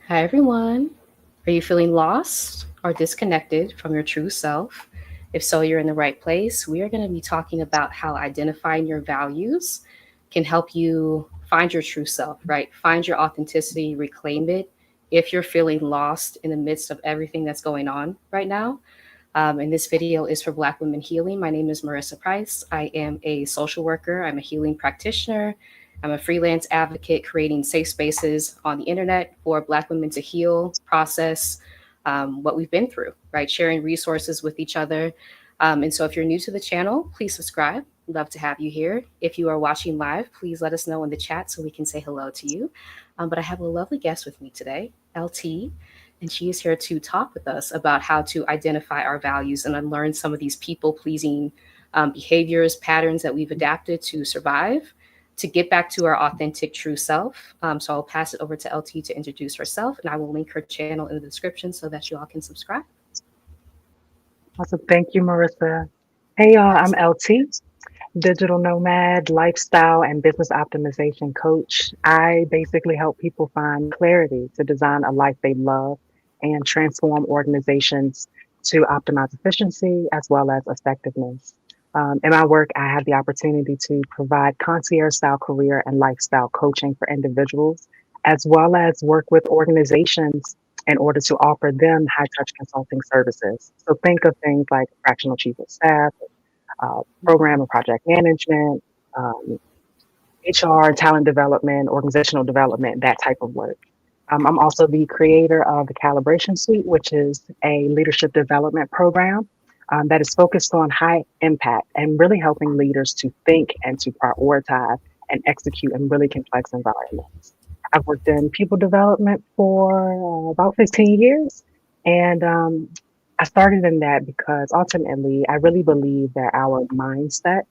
Hi, everyone. Are you feeling lost or disconnected from your true self? If so, you're in the right place. We are going to be talking about how identifying your values can help you find your true self, right? Find your authenticity, reclaim it if you're feeling lost in the midst of everything that's going on right now. And this video is for Black Women Healing. My name is Marissa Price. I am a social worker, I'm a healing practitioner, I'm a freelance advocate creating safe spaces on the internet for Black women to heal, process what we've been through, right? Sharing resources with each other. And so if you're new to the channel, please subscribe. Love to have you here. If you are watching live, please let us know in the chat so we can say hello to you. But I have a lovely guest with me today, LT, and she is here to talk with us about how to identify our values and unlearn some of these people pleasing behaviors, patterns that we've adapted to survive, to get back to our authentic, true self. So I'll pass it over to LT to introduce herself, and I will link her channel in the description so that you all can subscribe. Awesome. Thank you, Marissa. Hey, y'all, I'm LT, digital nomad, lifestyle, and business optimization coach. I basically help people find clarity to design a life they love and transform organizations to optimize efficiency as well as effectiveness. In my work, I have the opportunity to provide concierge style career and lifestyle coaching for individuals, as well as work with organizations in order to offer them high touch consulting services. So think of things like fractional chief of staff, program and project management, HR, talent development, organizational development, that type of work. I'm also the creator of the Calibration Suite, which is a leadership development program that is focused on high impact and really helping leaders to think and to prioritize and execute in really complex environments. I've worked in people development for about 15 years. And I started in that because ultimately I really believe that our mindset,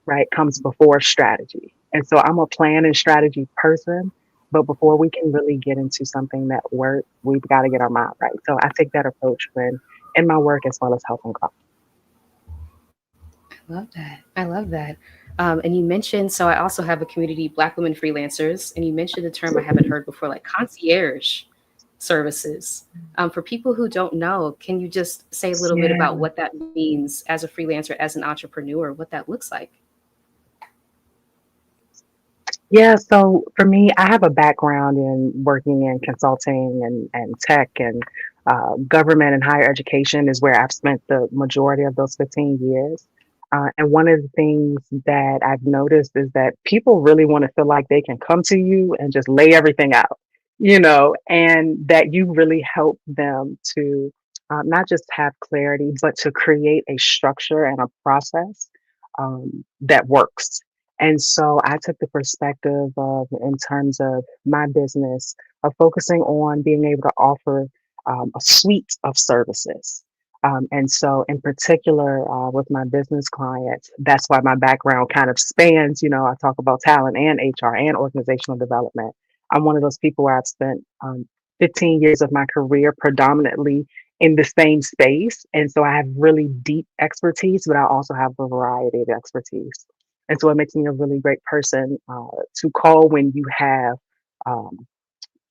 right, comes before strategy. And so I'm a plan and strategy person. But before we can really get into something that works, we've got to get our mind right. So I take that approach when in my work as well as helping clients. I love that. I love that. And you mentioned, so I also have a community, Black women freelancers, and you mentioned a term I haven't heard before, like concierge services. For people who don't know, can you just say a little bit Yeah. about what that means as a freelancer, as an entrepreneur, what that looks like? Yeah, so for me, I have a background in working in consulting and tech and government and higher education is where I've spent the majority of those 15 years. And one of the things that I've noticed is that people really want to feel like they can come to you and just lay everything out, and that you really help them to not just have clarity, but to create a structure and a process that works. And so I took the perspective of, in terms of my business, of focusing on being able to offer a suite of services. And so, in particular, with my business clients, that's why my background kind of spans. I talk about talent and HR and organizational development. I'm one of those people where I've spent 15 years of my career predominantly in the same space. And so I have really deep expertise, but I also have a variety of expertise. And so it makes me a really great person to call when um,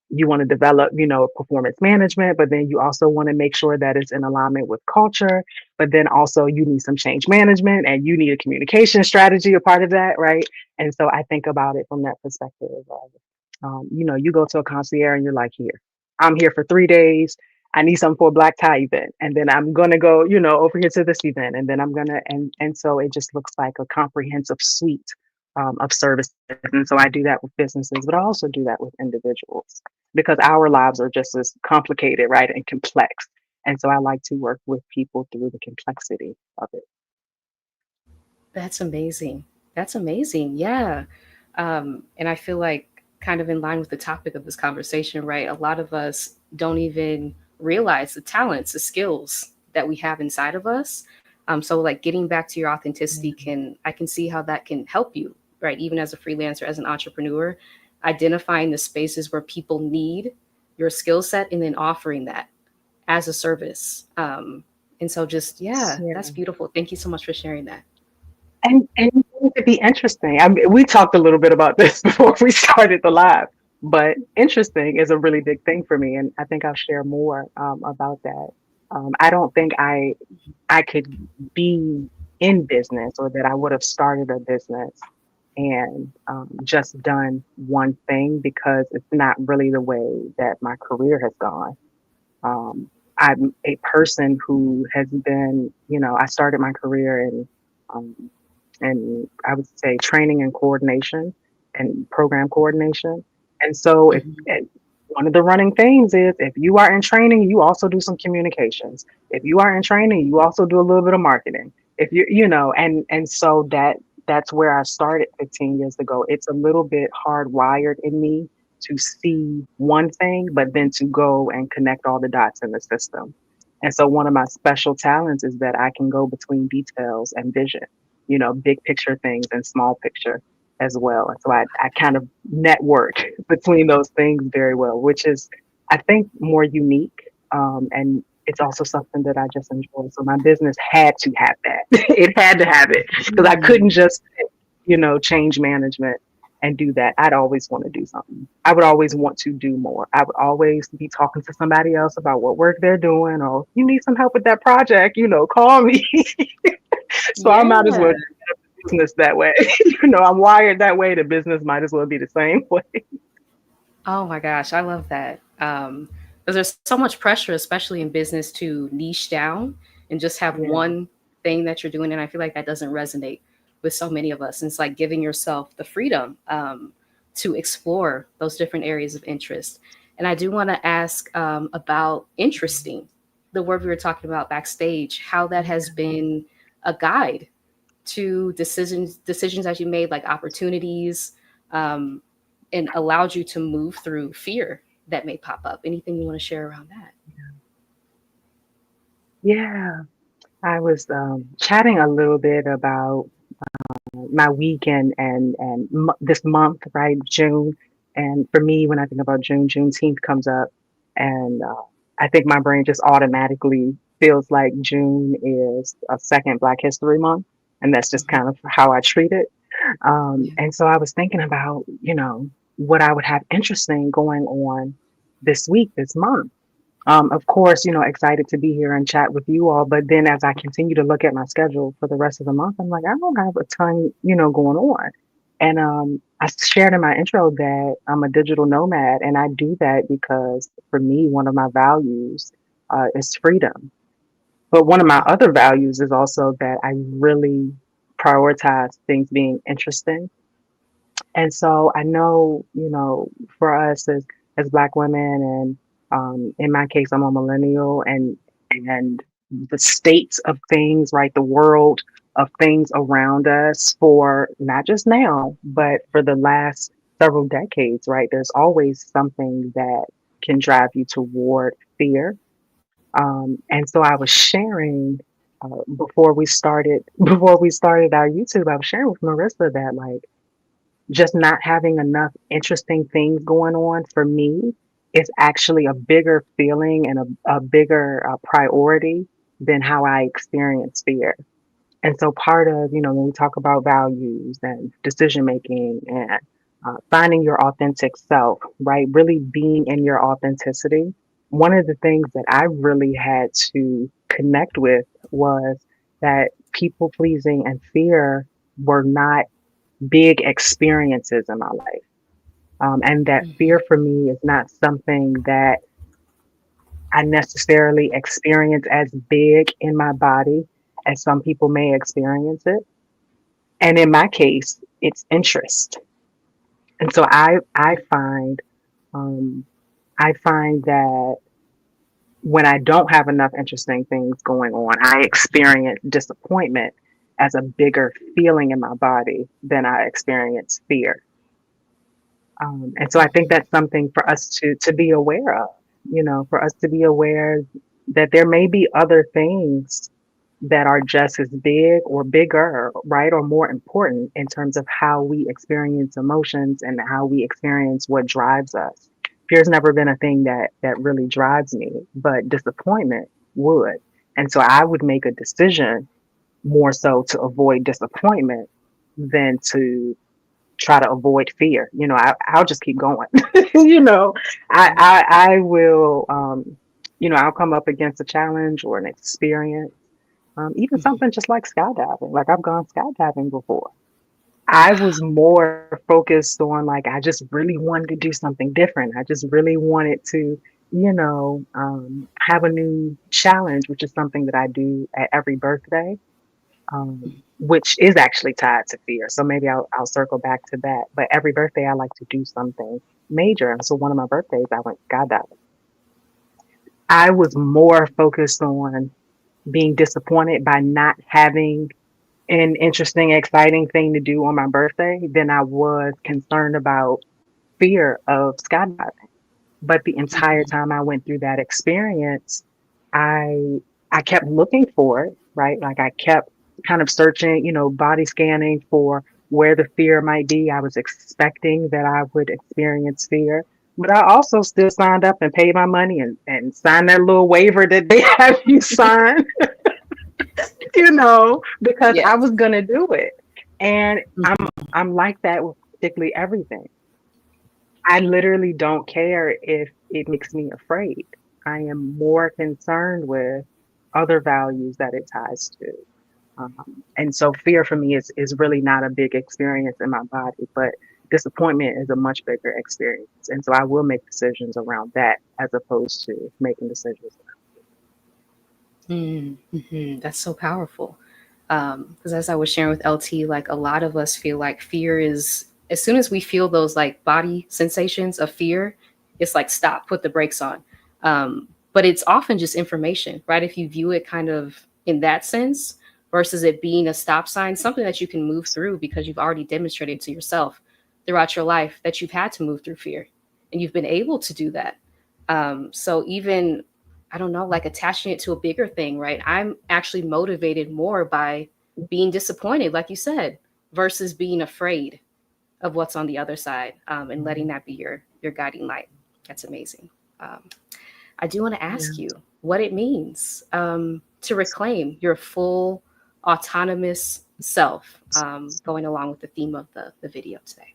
you want to develop, performance management, but then you also want to make sure that it's in alignment with culture. But then also you need some change management and you need a communication strategy, a part of that, right? And so I think about it from that perspective of, you go to a concierge and you're like, here, I'm here for 3 days. I need something for a black tie event. And then I'm gonna go, over here to this event. And then I'm gonna and so it just looks like a comprehensive suite of services. And so I do that with businesses, but I also do that with individuals because our lives are just as complicated, right? And complex. And so I like to work with people through the complexity of it. That's amazing. That's amazing. Yeah. And I feel like, kind of in line with the topic of this conversation, right? A lot of us don't even realize the talents, the skills that we have inside of us. So, like, getting back to your authenticity I can see how that can help you, right? Even as a freelancer, as an entrepreneur, identifying the spaces where people need your skill set and then offering that as a service. And so, just, yeah, Yeah. that's beautiful. Thank you so much for sharing that. And it would be interesting. I mean, we talked a little bit about this before we started the live. But interesting is a really big thing for me, and I think I'll share more about that. I don't think I could be in business, or that I would have started a business and just done one thing, because it's not really the way that my career has gone. Um, I'm a person who has been, I started my career um, in, I would say, training and coordination and program coordination. And so, if Mhm. one of the running things is, if you are in training, you also do some communications. If you are in training, you also do a little bit of marketing. If and so that's where I started 15 years ago. It's a little bit hardwired in me to see one thing, but then to go and connect all the dots in the system. And so one of my special talents is that I can go between details and vision, big picture things and small picture as well. And so I kind of network between those things very well, which is, I think, more unique. And it's also something that I just enjoy. So my business had to have that. It had to have it, because I couldn't Mm. just, change management and do that. I'd always want to do something. I would always want to do more. I would always be talking to somebody else about what work they're doing, or you need some help with that project, call me. So I might as Yeah. well business that way. I'm wired that way. The business might as well be the same way. Oh my gosh, I love that. Because there's so much pressure, especially in business, to niche down and just have Yeah. one thing that you're doing. And I feel like that doesn't resonate with so many of us. And it's like giving yourself the freedom to explore those different areas of interest. And I do want to ask about interesting, the word we were talking about backstage, how that has been a guide to decisions that you made, like opportunities, um, and allowed you to move through fear that may pop up. Anything you want to share around that? Yeah. I was chatting a little bit about my weekend and this month, right? June. And for me, when I think about June, Juneteenth comes up, and I think my brain just automatically feels like June is a second Black History Month, and that's just Mhm. kind of how I treat it. Yeah. And so I was thinking about, what I would have interesting going on this week, this month. Of course, excited to be here and chat with you all. But then as I continue to look at my schedule for the rest of the month, I'm like, I don't have a ton, going on. And I shared in my intro that I'm a digital nomad, and I do that because for me, one of my values is freedom. But one of my other values is also that I really prioritize things being interesting. And so I know, for us as Black women, and in my case, I'm a millennial, and the states of things, right, the world of things around us, for not just now, but for the last several decades, right, there's always something that can drive you toward fear. And so I was sharing before we started before we started our YouTube, I was sharing with Marissa that, like, just not having enough interesting things going on for me is actually a bigger feeling and a bigger priority than how I experience fear. And so part of, when we talk about values and decision making and finding your authentic self, right? Really being in your authenticity. One of the things that I really had to connect with was that people pleasing and fear were not big experiences in my life. And that fear for me is not something that I necessarily experience as big in my body as some people may experience it. And in my case, it's interest. And so um, I find that when I don't have enough interesting things going on, I experience disappointment as a bigger feeling in my body than I experience fear. And so I think that's something for us to be aware of, for us to be aware that there may be other things that are just as big or bigger, right, or more important in terms of how we experience emotions and how we experience what drives us. Fear's never been a thing that really drives me, but disappointment would. And so I would make a decision more so to avoid disappointment than to try to avoid fear. I'll just keep going. you know, I will, I'll come up against a challenge or an experience, even Mhm. something just like skydiving. Like I've gone skydiving before. I was more focused on like I just really wanted to do something different. I just really wanted to, have a new challenge, which is something that I do at every birthday, which is actually tied to fear. So maybe I'll circle back to that. But every birthday I like to do something major. And so one of my birthdays I went skydiving. I was more focused on being disappointed by not having an interesting, exciting thing to do on my birthday than I was concerned about fear of skydiving. But the entire Mhm. time I went through that experience, I I kept looking for it, right? Like I kept kind of searching, body scanning for where the fear might be. I was expecting that I would experience fear. But I also still signed up and paid my money and signed that little waiver that they have you sign, because I Yes. was gonna do it. And Mhm. I'm like that with particularly everything. I literally don't care if it makes me afraid. I am more concerned with other values that it ties to. And so fear for me is really not a big experience in my body, but disappointment is a much bigger experience. And so I will make decisions around that as opposed to making decisions. Mm-hmm. That's so powerful. Because as I was sharing with LT, like a lot of us feel like fear is, as soon as we feel those like body sensations of fear, it's like stop, put the brakes on. But it's often just information, right? If you view it kind of in that sense versus it being a stop sign, something that you can move through because you've already demonstrated to yourself throughout your life that you've had to move through fear and you've been able to do that. So even I don't know, like attaching it to a bigger thing, right? I'm actually motivated more by being disappointed, like you said, versus being afraid of what's on the other side, and letting that be your guiding light. That's amazing. Um, I do want to Yeah. ask you what it means to reclaim your full autonomous self, going along with the theme of the video today.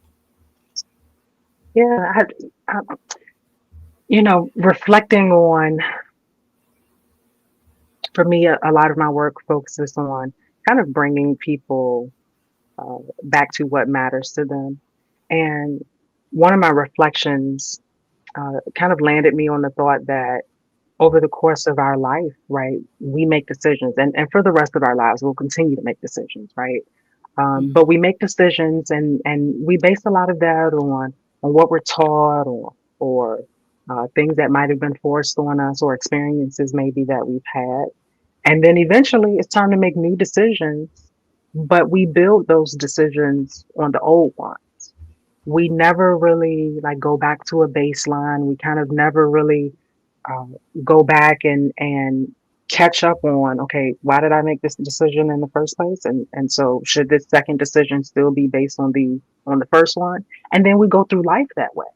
Yeah. Reflecting on, for me, a lot of my work focuses on kind of bringing people back to what matters to them. And one of my reflections kind of landed me on the thought that over the course of our life, right, we make decisions, and for the rest of our lives, we'll continue to make decisions, right? But we make decisions, and we base a lot of that on what we're taught, or things that might have been forced on us, or experiences maybe that we've had. And then eventually it's time to make new decisions, but we build those decisions on the old one. We never really like go back to a baseline. We kind of never really um, go back and catch up on, okay, why did I make this decision in the first place? And so should this second decision still be based on the first one? And then we go through life that way.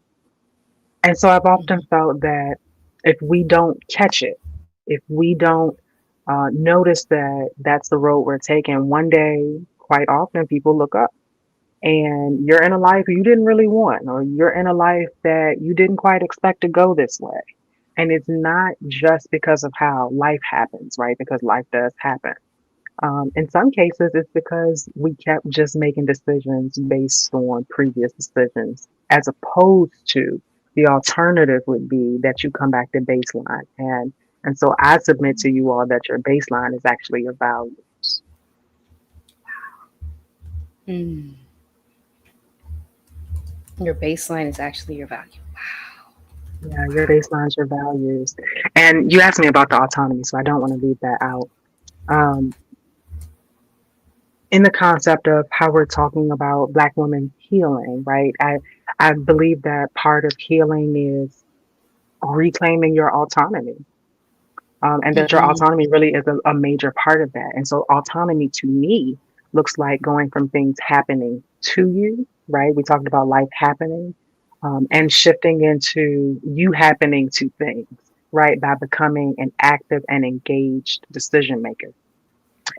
And so I've often Mhm. felt that if we don't catch it, if we don't notice that that's the road we're taking, one day, quite often, people look up and you're in a life you didn't really want, or you're in a life that you didn't quite expect to go this way. And it's not just because of how life happens, right? Because life does happen. In some cases, it's because we kept just making decisions based on previous decisions, as opposed to the alternative would be that you come back to baseline. And so I submit to you all that your baseline is actually your values. Mm. Your baseline is actually your value. Yeah, your baseline is your values. And you asked me about the autonomy, so I don't want to leave that out. Um, in the concept of how we're talking about Black women healing, right? I believe that part of healing is reclaiming your autonomy, and that your Mm-hmm. autonomy really is a major part of that. And so, autonomy to me looks like going from things happening to you, right? We talked about life happening, and shifting into you happening to things, right? By becoming an active and engaged decision maker.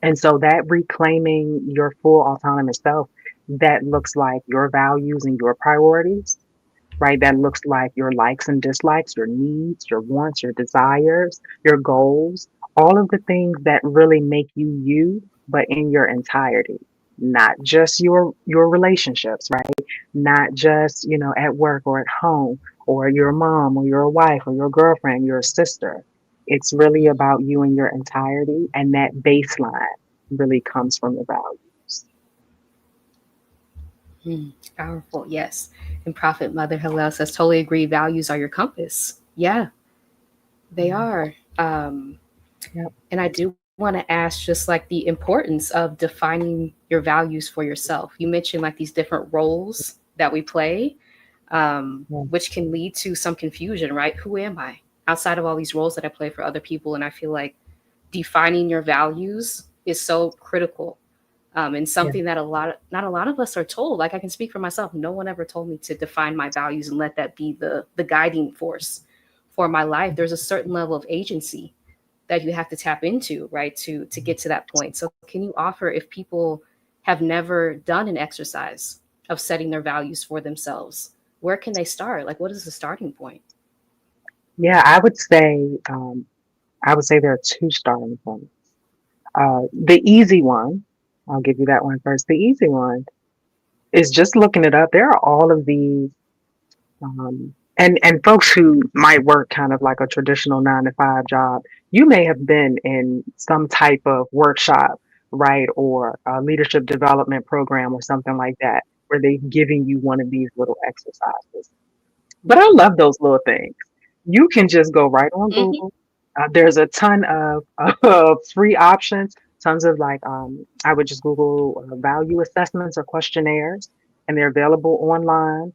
And so that reclaiming your full autonomous self that looks like your values and your priorities, right? That looks like your likes and dislikes, your needs, your wants, your desires, your goals, all of the things that really make you you, but in your entirety. Not just your relationships, right? Not just, at work or at home or your mom or your wife or your girlfriend, your sister. It's really about you in your entirety, and that baseline really comes from the values. Mm, powerful, yes. And Prophet Mother Hillel says, totally agree. Values are your compass. Yeah, they Mhm. are. Yep. And I do want to ask just like the importance of defining your values for yourself. You mentioned like these different roles that we play, Yeah. which can lead to some confusion, right? Who am I outside of all these roles that I play for other people? And I feel like defining your values is so critical, and Yeah. something that not a lot of us are told. Like I can speak for myself. No one ever told me to define my values and let that be the guiding force for my life. There's a certain level of agency that you have to tap into, right, to get to that point. So can you offer, if people have never done an exercise of setting their values for themselves, where can they start? Like, what is the starting point? Yeah, I would say there are two starting points. The easy one, I'll give you that one first. The easy one is just looking it up. There are all of these, and folks who might work kind of like a traditional 9 to 5 job. You may have been in some type of workshop, right, or a leadership development program or something like that, where they've given you one of these little exercises. But I love those little things. You can just go right on Hmm. Google. There's a ton of free options, tons of I would just Google value assessments or questionnaires, and they're available online.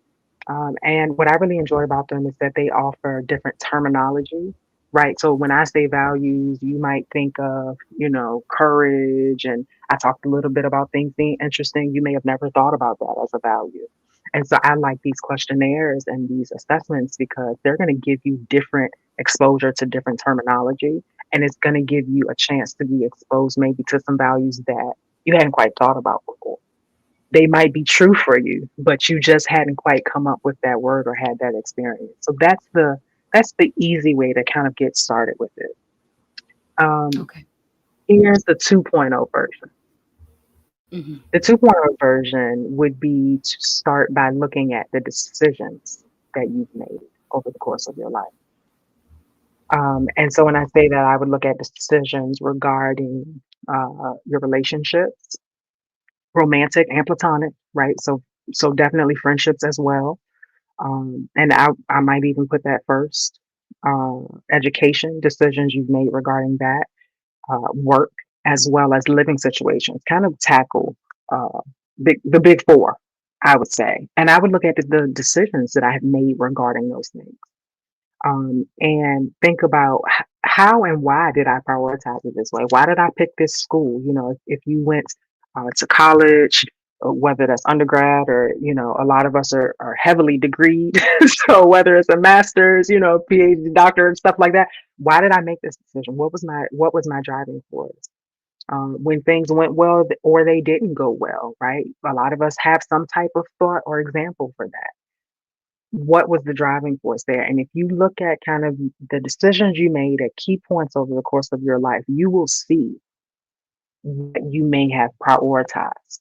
And what I really enjoy about them is that they offer different terminology, right? So when I say values, you might think of, courage. And I talked a little bit about things being interesting. You may have never thought about that as a value. And so I like these questionnaires and these assessments because they're going to give you different exposure to different terminology. And it's going to give you a chance to be exposed maybe to some values that you hadn't quite thought about before. They might be true for you, but you just hadn't quite come up with that word or had that experience. So that's the easy way to kind of get started with it. Um, Okay. Here's the 2.0 version. Hmm. The 2.0 version would be to start by looking at the decisions that you've made over the course of your life. And so when I say that, I would look at decisions regarding your relationships, romantic and platonic, right? So definitely friendships as well. And I might even put that first. Education, decisions you've made regarding that, work, as well as living situations, kind of tackle uh, the big four, I would say. And I would look at the decisions that I have made regarding those things, and think about how and why did I prioritize it this way? Why did I pick this school? If you went to college, whether that's undergrad or, a lot of us are heavily degreed. So whether it's a master's, PhD, doctor, and stuff like that, why did I make this decision? What was my driving force? When things went well or they didn't go well, right? A lot of us have some type of thought or example for that. What was the driving force there? And if you look at kind of the decisions you made at key points over the course of your life, you will see what you may have prioritized.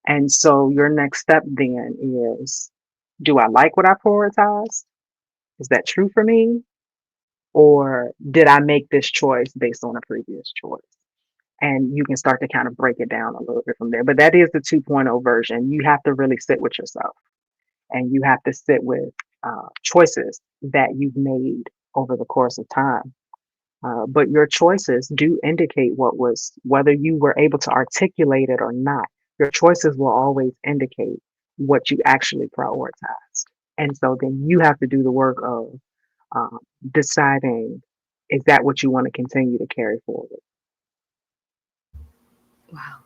And so your next step then is, do I like what I prioritized? Is that true for me? Or did I make this choice based on a previous choice? And you can start to kind of break it down a little bit from there. But that is the 2.0 version. You have to really sit with yourself, and you have to sit with choices that you've made over the course of time. But your choices do indicate whether you were able to articulate it or not. Your choices will always indicate what you actually prioritized. And so then you have to do the work of um, deciding, is that what you want to continue to carry forward? Wow.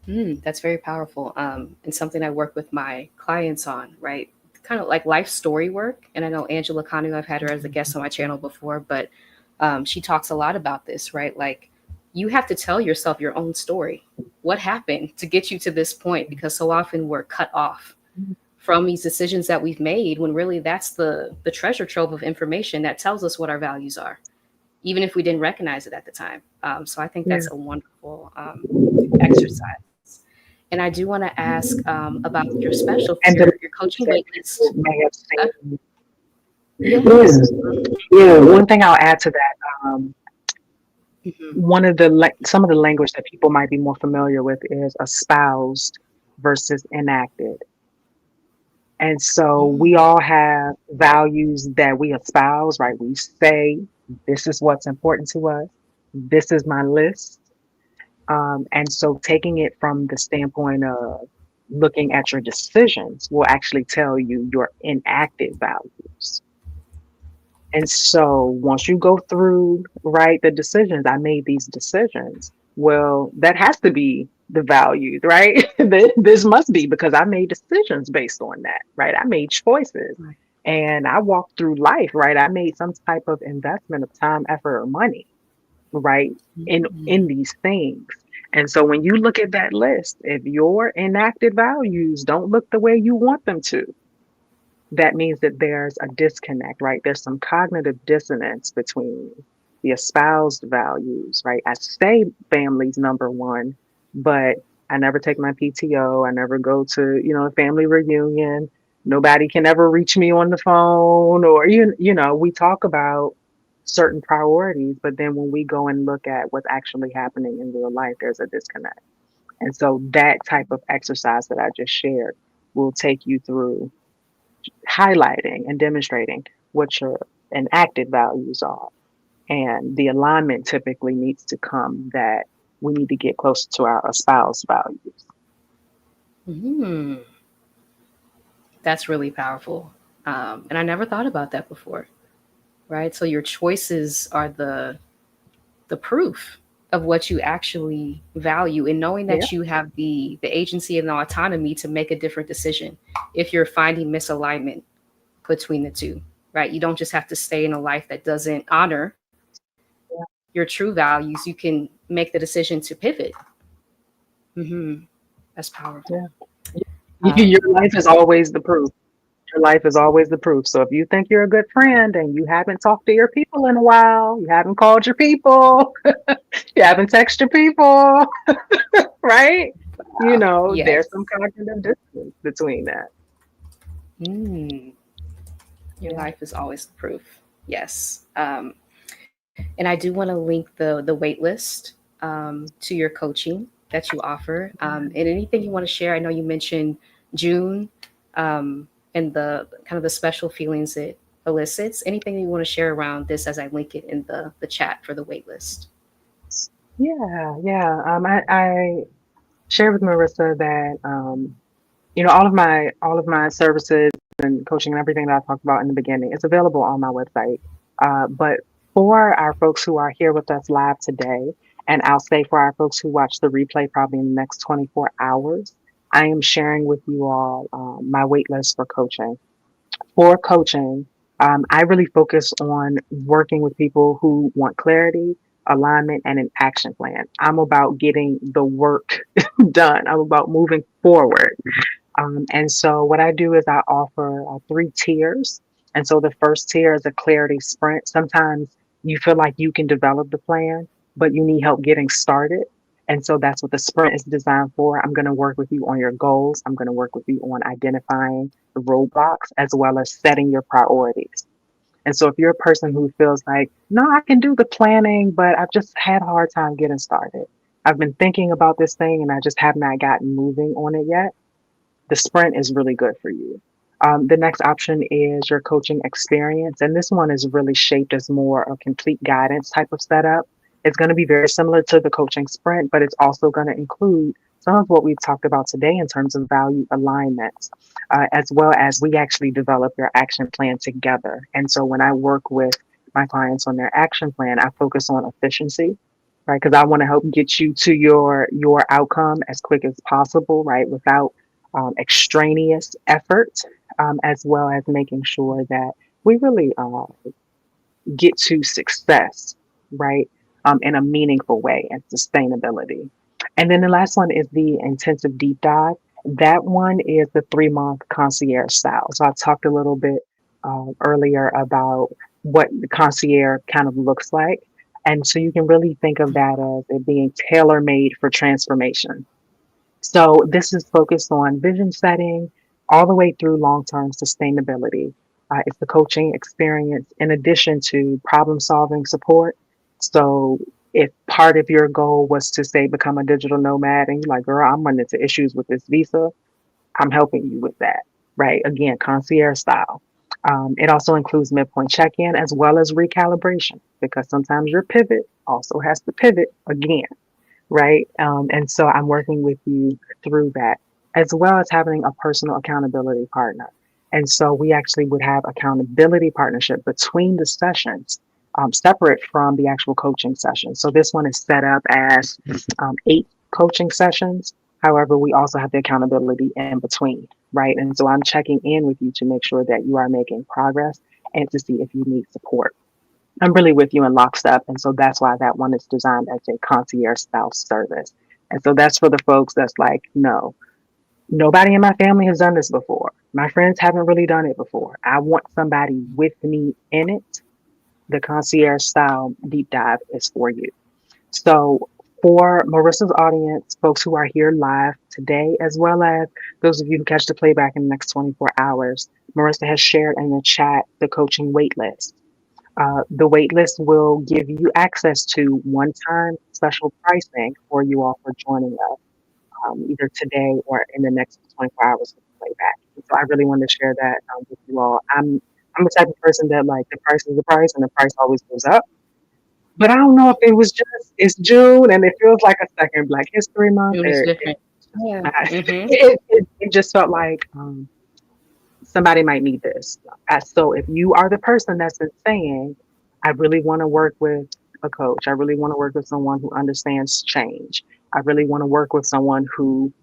That's very powerful, and something I work with my clients on, right? Kind of like life story work. And I know Angela Kanu, I've had her as a guest on my channel before, but she talks a lot about this, right? Like You have to tell yourself your own story. What happened to get you to this point? Because so often we're cut off from these decisions that we've made when really that's the treasure trove of information that tells us what our values are, even if we didn't recognize it at the time. So I think Yeah. that's a wonderful exercise. And I do want to ask about your specialties, And the your coaching that wait list. people may have Uh, seen. Yeah, yes. yeah. One thing I'll add to that, Hmm. one of the some of the language that people might be more familiar with is espoused versus enacted. And so we Mm. all have values that we espouse, right? We say, this is what's important to us. This is my list. And so taking it from the standpoint of looking at your decisions will actually tell you your enacted values. And so once you go through, right, the decisions, I made these decisions. Well, that has to be the values, right? This must be because I made decisions based on that, right? I made choices Right. and I walked through life, right? I made some type of investment of time, effort, or money, right? In Mm. these things. And so when you look at that list, if your enacted values don't look the way you want them to, that means that there's a disconnect, right? There's some cognitive dissonance between the espoused values, right? I say family's number one, but I never take my PTO. I never go to, a family reunion. Nobody can ever reach me on the phone or, we talk about certain priorities, but then when we go and look at what's actually happening in real life, there's a disconnect. And so that type of exercise that I just shared will take you through highlighting and demonstrating what your enacted values are. And the alignment typically needs to come that we need to get closer to our espoused values. Mm. That's really powerful. And I never thought about that before, right? So your choices are the proof of what you actually value, and knowing Yeah, that you have the agency and the autonomy to make a different decision if you're finding misalignment between the two, right? You don't just have to stay in a life that doesn't honor yeah, your true values. You can make the decision to pivot. Hmm. That's powerful. yeah. Your um, life is always the proof. Your life is always the proof. So if you think you're a good friend and you haven't talked to your people in a while, you haven't called your people, you haven't texted your people, right? There's some yes. cognitive distance between that. Mm. Your Yeah. life is always the proof. Yes. And I do want to link the wait list to your coaching that you offer, and anything you want to share. I know you mentioned June, and the kind of the special feelings it elicits. Anything you want to share around this as I link it in the chat for the wait list? Yeah, yeah. I shared with Marissa that all of my services and coaching and everything that I talked about in the beginning is available on my website. But for our folks who are here with us live today, and I'll say for our folks who watch the replay probably in the next 24 hours, I am sharing with you all my wait list for coaching. For coaching, I really focus on working with people who want clarity, alignment, and an action plan. I'm about getting the work done. I'm about moving forward. And so what I do is I offer three tiers. And so the first tier is a clarity sprint. Sometimes you feel like you can develop the plan, but you need help getting started. And so that's what the sprint is designed for. I'm going to work with you on your goals. I'm going to work with you on identifying the roadblocks as well as setting your priorities. And so if you're a person who feels like, no, I can do the planning, but I've just had a hard time getting started. I've been thinking about this thing and I just have not gotten moving on it yet, the sprint is really good for you. The next option is your coaching experience. And this one is really shaped as more a complete guidance type of setup. It's going to be very similar to the coaching sprint, but it's also going to include some of what we've talked about today in terms of value alignments, as well as we actually develop your action plan together. And so when I work with my clients on their action plan, I focus on efficiency, right? Because I want to help get you to your outcome as quick as possible, right? Without extraneous effort, as well as making sure that we really get to success, right? in a meaningful way and sustainability. And then the last one is the intensive deep dive. That one is the 3 month concierge style. So I talked a little bit earlier about what the concierge kind of looks like. And so you can really think of that as it being tailor made for transformation. So this is focused on vision setting all the way through long-term sustainability. It's the coaching experience in addition to problem solving support. So if part of your goal was to say become a digital nomad and you're like, girl, I'm running into issues with this visa, I'm helping you with that, right? Again, concierge style. It also includes midpoint check-in as well as recalibration because sometimes your pivot also has to pivot again, right? And so I'm working with you through that, as well as having a personal accountability partner. And so we actually would have accountability partnership between the sessions, separate from the actual coaching session. So this one is set up as 8 coaching sessions. However, we also have the accountability in between, right? And so I'm checking in with you to make sure that you are making progress and to see if you need support. I'm really with you in lockstep. And so that's why that one is designed as a concierge style service. And so that's for the folks that's like, no, nobody in my family has done this before. My friends haven't really done it before. I want somebody with me in it. The concierge style deep dive is for you. So for Marissa's audience, folks who are here live today, as well as those of you who catch the playback in the next 24 hours, Marissa has shared in the chat the coaching waitlist. The waitlist will give you access to one-time special pricing for you all for joining us either today or in the next 24 hours with the playback. And so I really wanted to share that with you all. I'm the type of person that like the price is the price and the price always goes up. But I don't know if it was just it's June and it feels like a second Black History Month. June is Or different. Yeah. Mm-hmm. it just felt like somebody might need this. So if you are the person that's been saying, I really want to work with a coach, I really want to work with someone who understands change, I really want to work with someone who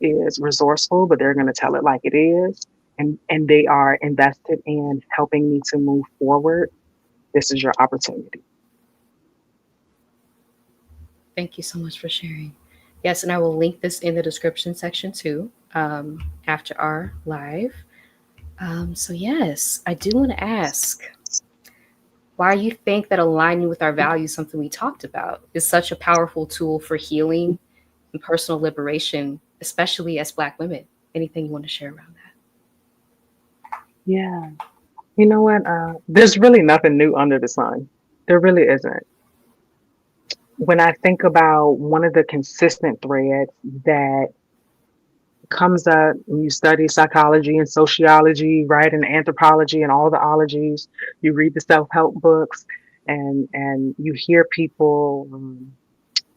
is resourceful, but they're going to tell it like it is, and they are invested in helping me to move forward, this is your opportunity. Thank you so much for sharing. Yes, and I will link this in the description section too after our live. So, yes, I do want to ask why you think that aligning with our values, something we talked about, is such a powerful tool for healing and personal liberation, especially as Black women. Anything you want to share around that? Yeah. You know what? There's really nothing new under the sun. There really isn't. When I think about one of the consistent threads that comes up when you study psychology and sociology, right, and anthropology and all the ologies, you read the self-help books, and you hear people.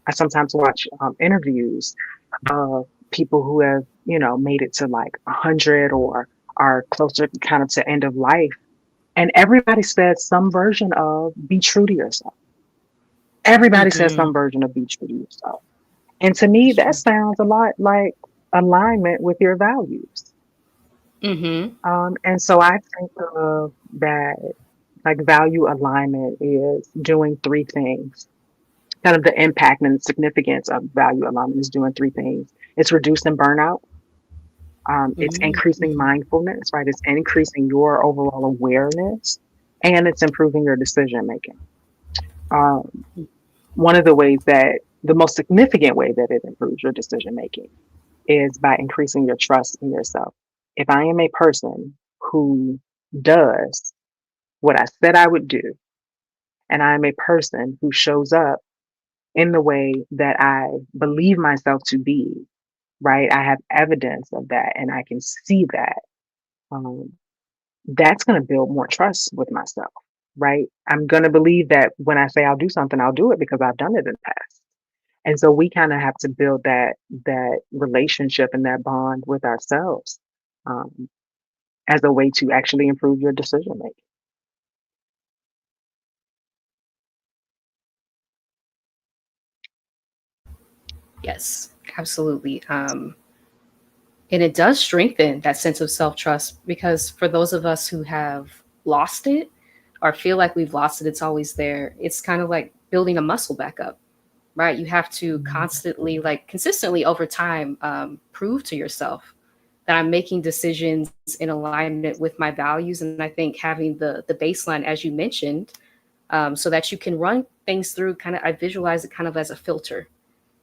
I sometimes watch interviews of people who have, made it to like 100 or are closer kind of to end of life, and everybody says some version of be true to yourself. Everybody says Mm-hmm. some version of be true to yourself. And to me, That's that true. sounds a lot like alignment with your values. Mm-hmm. And so I think of that like value alignment is doing 3 things. Kind of the impact and significance of value alignment is doing 3 things. It's reducing burnout. It's increasing Mm-hmm. mindfulness, right? It's increasing your overall awareness, and it's improving your decision making. Um, One of the ways that the most significant way that it improves your decision making is by increasing your trust in yourself. If I am a person who does what I said I would do, and I am a person who shows up in the way that I believe myself to be, right? I have evidence of that and I can see that. Um, that's going to build more trust with myself, right? I'm going to believe that when I say I'll do something, I'll do it because I've done it in the past. And so we kind of have to build that relationship and that bond with ourselves um, as a way to actually improve your decision making. Yes, absolutely. And it does strengthen that sense of self trust because for those of us who have lost it or feel like we've lost it, it's always there. It's kind of like building a muscle back up, right? You have to Mhm. constantly, like consistently over time, prove to yourself that I'm making decisions in alignment with my values. And I think having the baseline, as you mentioned, so that you can run things through, kind of, I visualize it kind of as a filter,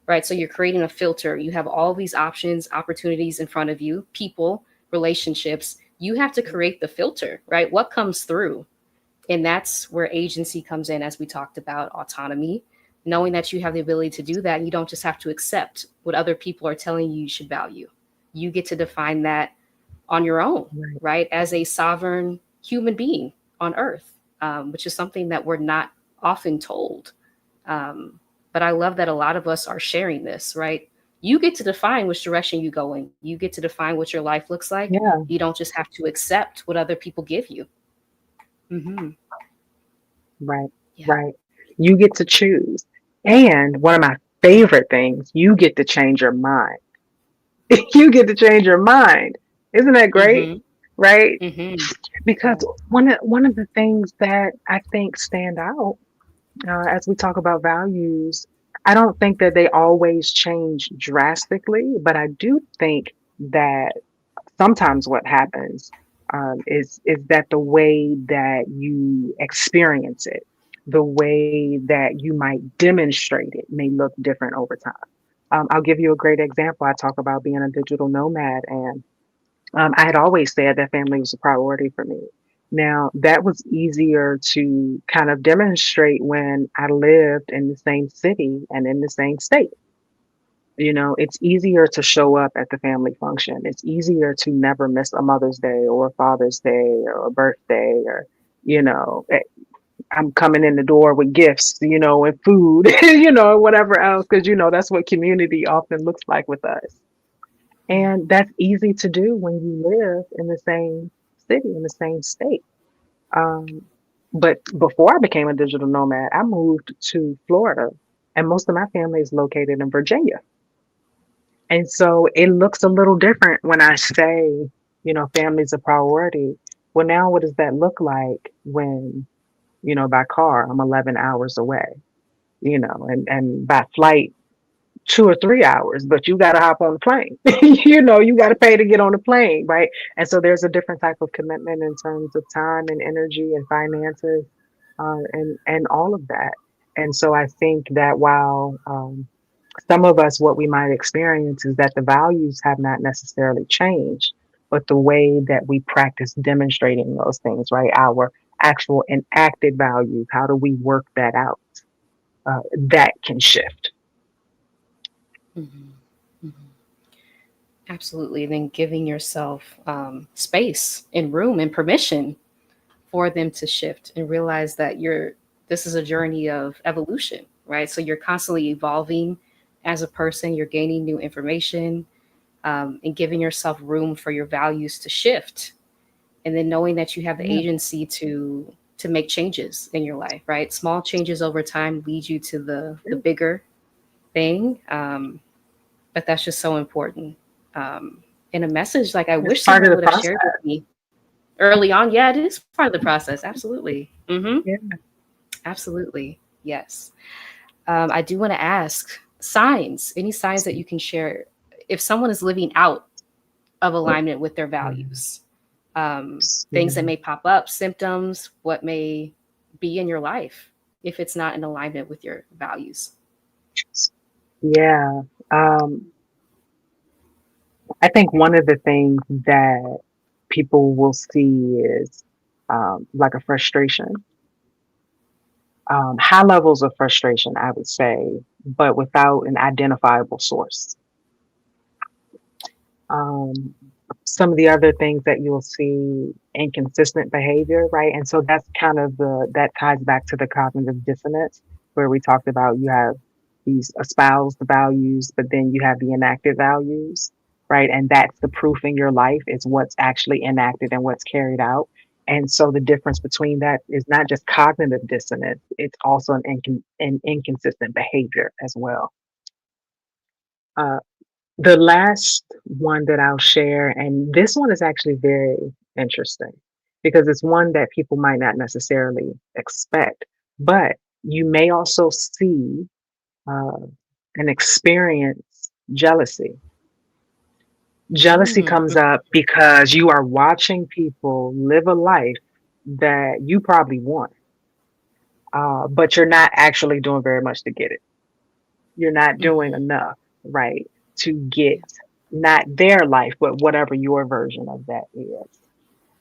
right? So you're creating a filter. You have all these options, opportunities in front of you, people, relationships. You have to create the filter, right? What comes through? And that's where agency comes in, as we talked about autonomy, knowing that you have the ability to do that. And you don't just have to accept what other people are telling you should value. You get to define that on your own, Right. right? As a sovereign human being on earth, which is something that we're not often told. Um, but I love that a lot of us are sharing this, right? You get to define which direction you go in. You get to define what your life looks like. Yeah. You don't just have to accept what other people give you. Hmm. Right. Yeah. Right. You get to choose. And one of my favorite things, you get to change your mind. You get to change your mind. Isn't that great? Hmm. Right? Hmm. Because Yeah. one of the things that I think stand out as we talk about values, I don't think that they always change drastically, but I do think that sometimes what happens is that the way that you experience it, the way that you might demonstrate it may look different over time. I'll give you a great example. I talk about being a digital nomad, and I had always said that family was a priority for me. Now, that was easier to kind of demonstrate when I lived in the same city and in the same state. It's easier to show up at the family function. It's easier to never miss a Mother's Day or a Father's Day or a birthday or, you know, eh, I'm coming in the door with gifts, and food, and whatever else, because, that's what community often looks like with us. Yeah. And that's easy to do when you live in the same city, in the same state. Um, but before I became a digital nomad, I moved to Florida, and most of my family is located in Virginia. And so it looks a little different when I say, family's a priority. Well, now what does that look like when, by car, I'm 11 hours away, and by flight, 2 or 3 hours, but you got to hop on the plane. You got to pay to get on the plane, right? And so there's a different type of commitment in terms of time and energy and finances, and all of that. And so I think that while some of us, what we might experience is that the values have not necessarily changed, but the way that we practice demonstrating those things, right? Our actual enacted values, how do we work that out? That can shift. Hmm. Hmm. Absolutely. And then giving yourself space and room and permission for them to shift and realize that this is a journey of evolution, right? So you're constantly evolving as a person, you're gaining new information, and giving yourself room for your values to shift, and then knowing that you have the Yeah. agency to make changes in your life, right? Small changes over time lead you to the bigger thing, but that's just so important. In a message, like, I It's wish part of someone the would have process. shared with me early on. Yeah, it is part of the process. Absolutely. Hmm. Yeah. Absolutely. Yes. I do want to ask signs, any signs that you can share if someone is living out of alignment with their Yeah. values, things that Yeah. may pop up, symptoms, what may be in your life if it's not in alignment with your values. Yeah. I think one of the things that people will see is like a frustration, high levels of frustration, I would say, but without an identifiable source. Um, some of the other things that you'll see, inconsistent behavior, right? And so that's kind of that ties back to the cognitive dissonance where we talked about you have these espoused values, but then you have the enacted values, right? And that's the proof in your life is what's actually enacted and what's carried out. And so the difference between that is not just cognitive dissonance, it's also an inconsistent behavior as well. Uh, the last one that I'll share, and this one is actually very interesting because it's one that people might not necessarily expect, but You may also see uh, and experience jealousy. Jealousy Mm, comes up because you are watching people live a life that you probably want, but you're not actually doing very much to get it. You're not doing mhm. enough, right, to get Yeah, not their life, but whatever your version of that is.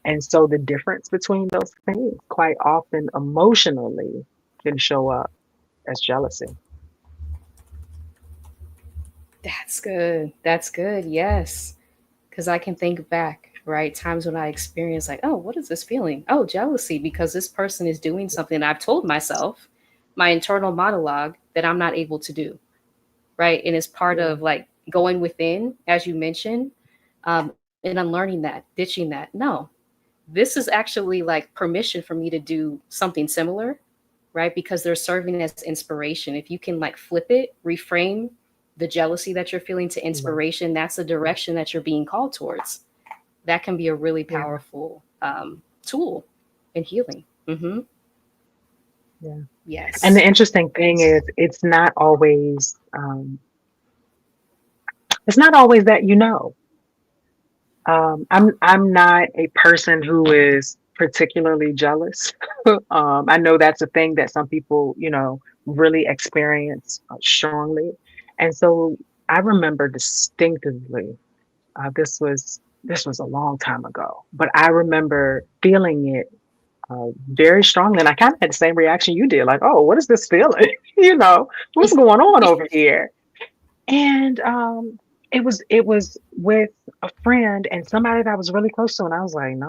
And so the difference between those things quite often emotionally can show up as jealousy. that's good. That's good. Yes. Because I can think back, right? Times when I experienced, like, oh, what is this feeling? Oh, jealousy, because this person is doing something I've told myself, my internal monologue, that I'm not able to do, right? And it's part Yeah, of like going within, as you mentioned, and unlearning that, ditching that. No, this is actually like permission for me to do something similar, right? Because they're serving as inspiration. If you can like flip it, reframe the jealousy that you're feeling to right. inspiration, that's the direction that you're being called towards. That can be a really Yeah, powerful tool in healing. Mm-hmm. yeah. And the Yes. interesting thing is, it's not always that you know. I'm not a person who is particularly jealous. I know that's a thing that some people, really experience strongly, and so I remember distinctively. This was a long time ago, but I remember feeling it very strongly, and I kind of had the same reaction you did, like, "Oh, what is this feeling? What's going on over here?" And it was with a friend and somebody that I was really close to, and I was like, "No,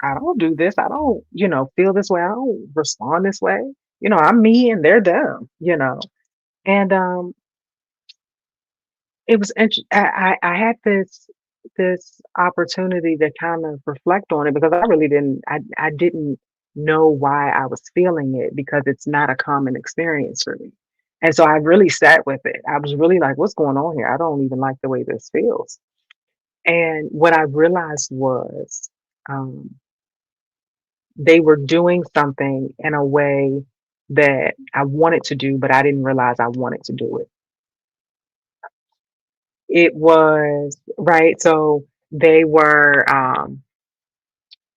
I don't do this. I don't, feel this way. I don't respond this way. I'm me and they're them. And it was I had this opportunity to kind of reflect on it because I really didn't know why I was feeling it because it's not a common experience for me. And so I really sat with it. I was really like, what's going on here? I don't even like the way this feels. And what I realized was um, they were doing something in a way that I wanted to do, but I didn't realize I wanted to do it. It was right. So they were um,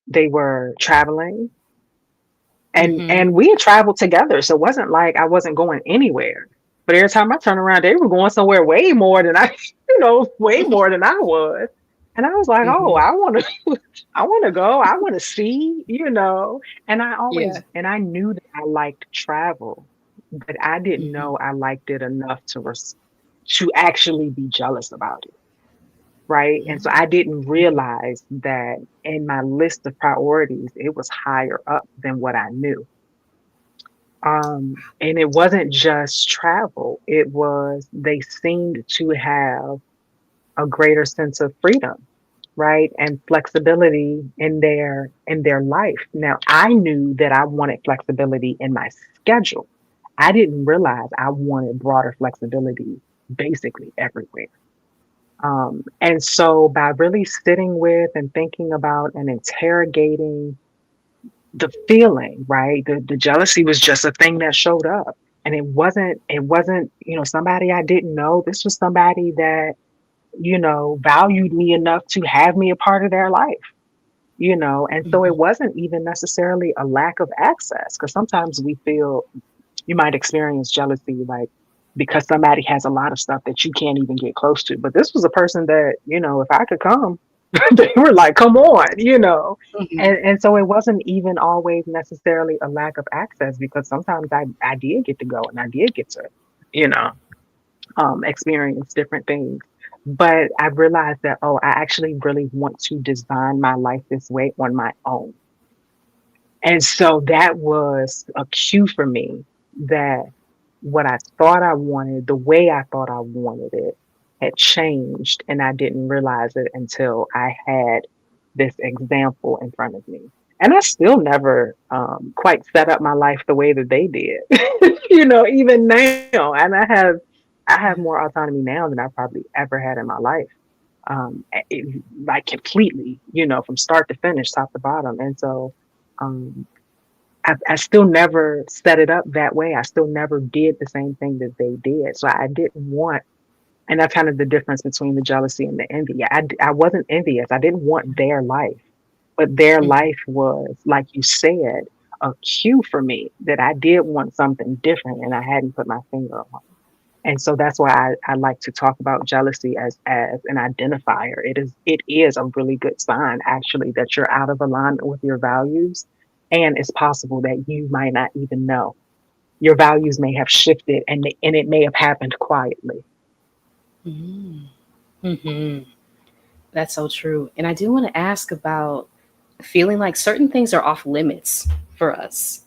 they were traveling, Mm-hmm. and we had traveled together. So it wasn't like I wasn't going anywhere. But every time I turned around, they were going somewhere way more than I, way more than I was. And I was like, oh, Mm-hmm. I want to go. I want to see. And Yeah. I knew that I liked travel, but I didn't Mm-hmm. know I liked it enough to actually be jealous about it. Right. And so I didn't realize that in my list of priorities, it was higher up than what I knew. And it wasn't just travel, it was they seemed to have a greater sense of freedom, right? And flexibility in their life. Now, I knew that I wanted flexibility in my schedule. I didn't realize I wanted broader flexibility basically everywhere. And so by really sitting with and thinking about and interrogating the feeling, right? The jealousy was just a thing that showed up. And it wasn't, somebody I didn't know. This was somebody that, valued me enough to have me a part of their life. And so Mm-hmm. it wasn't even necessarily a lack of access because sometimes we feel you might experience jealousy like because somebody has a lot of stuff that you can't even get close to. But this was a person that, if I could come, they were like, come on. Mm-hmm. And so it wasn't even always necessarily a lack of access because sometimes I did get to go and I did get to, you know, experience different things. But I realized that, oh, I actually really want to design my life this way on my own. And so that was a cue for me that what I thought I wanted, the way I thought I wanted it, had changed. And I didn't realize it until I had this example in front of me. And I still never quite set up my life the way that they did, even now. And I have more autonomy now than I probably ever had in my life. Like completely, from start to finish, top to bottom. And so, um, I still never set it up that way. I still never did the same thing that they did. So I didn't want, and that's kind of the difference between the jealousy and the envy. I wasn't envious. I didn't want their life, but their Mhm. life was, like you said, a cue for me that I did want something different and I hadn't put my finger on. And so that's why I like to talk about jealousy as an identifier. It is a really good sign actually that you're out of alignment with your values. And it's possible that you might not even know. Your values may have shifted and it may have happened quietly. Mhm. Mhm. That's so true. And I do want to ask about feeling like certain things are off limits for us.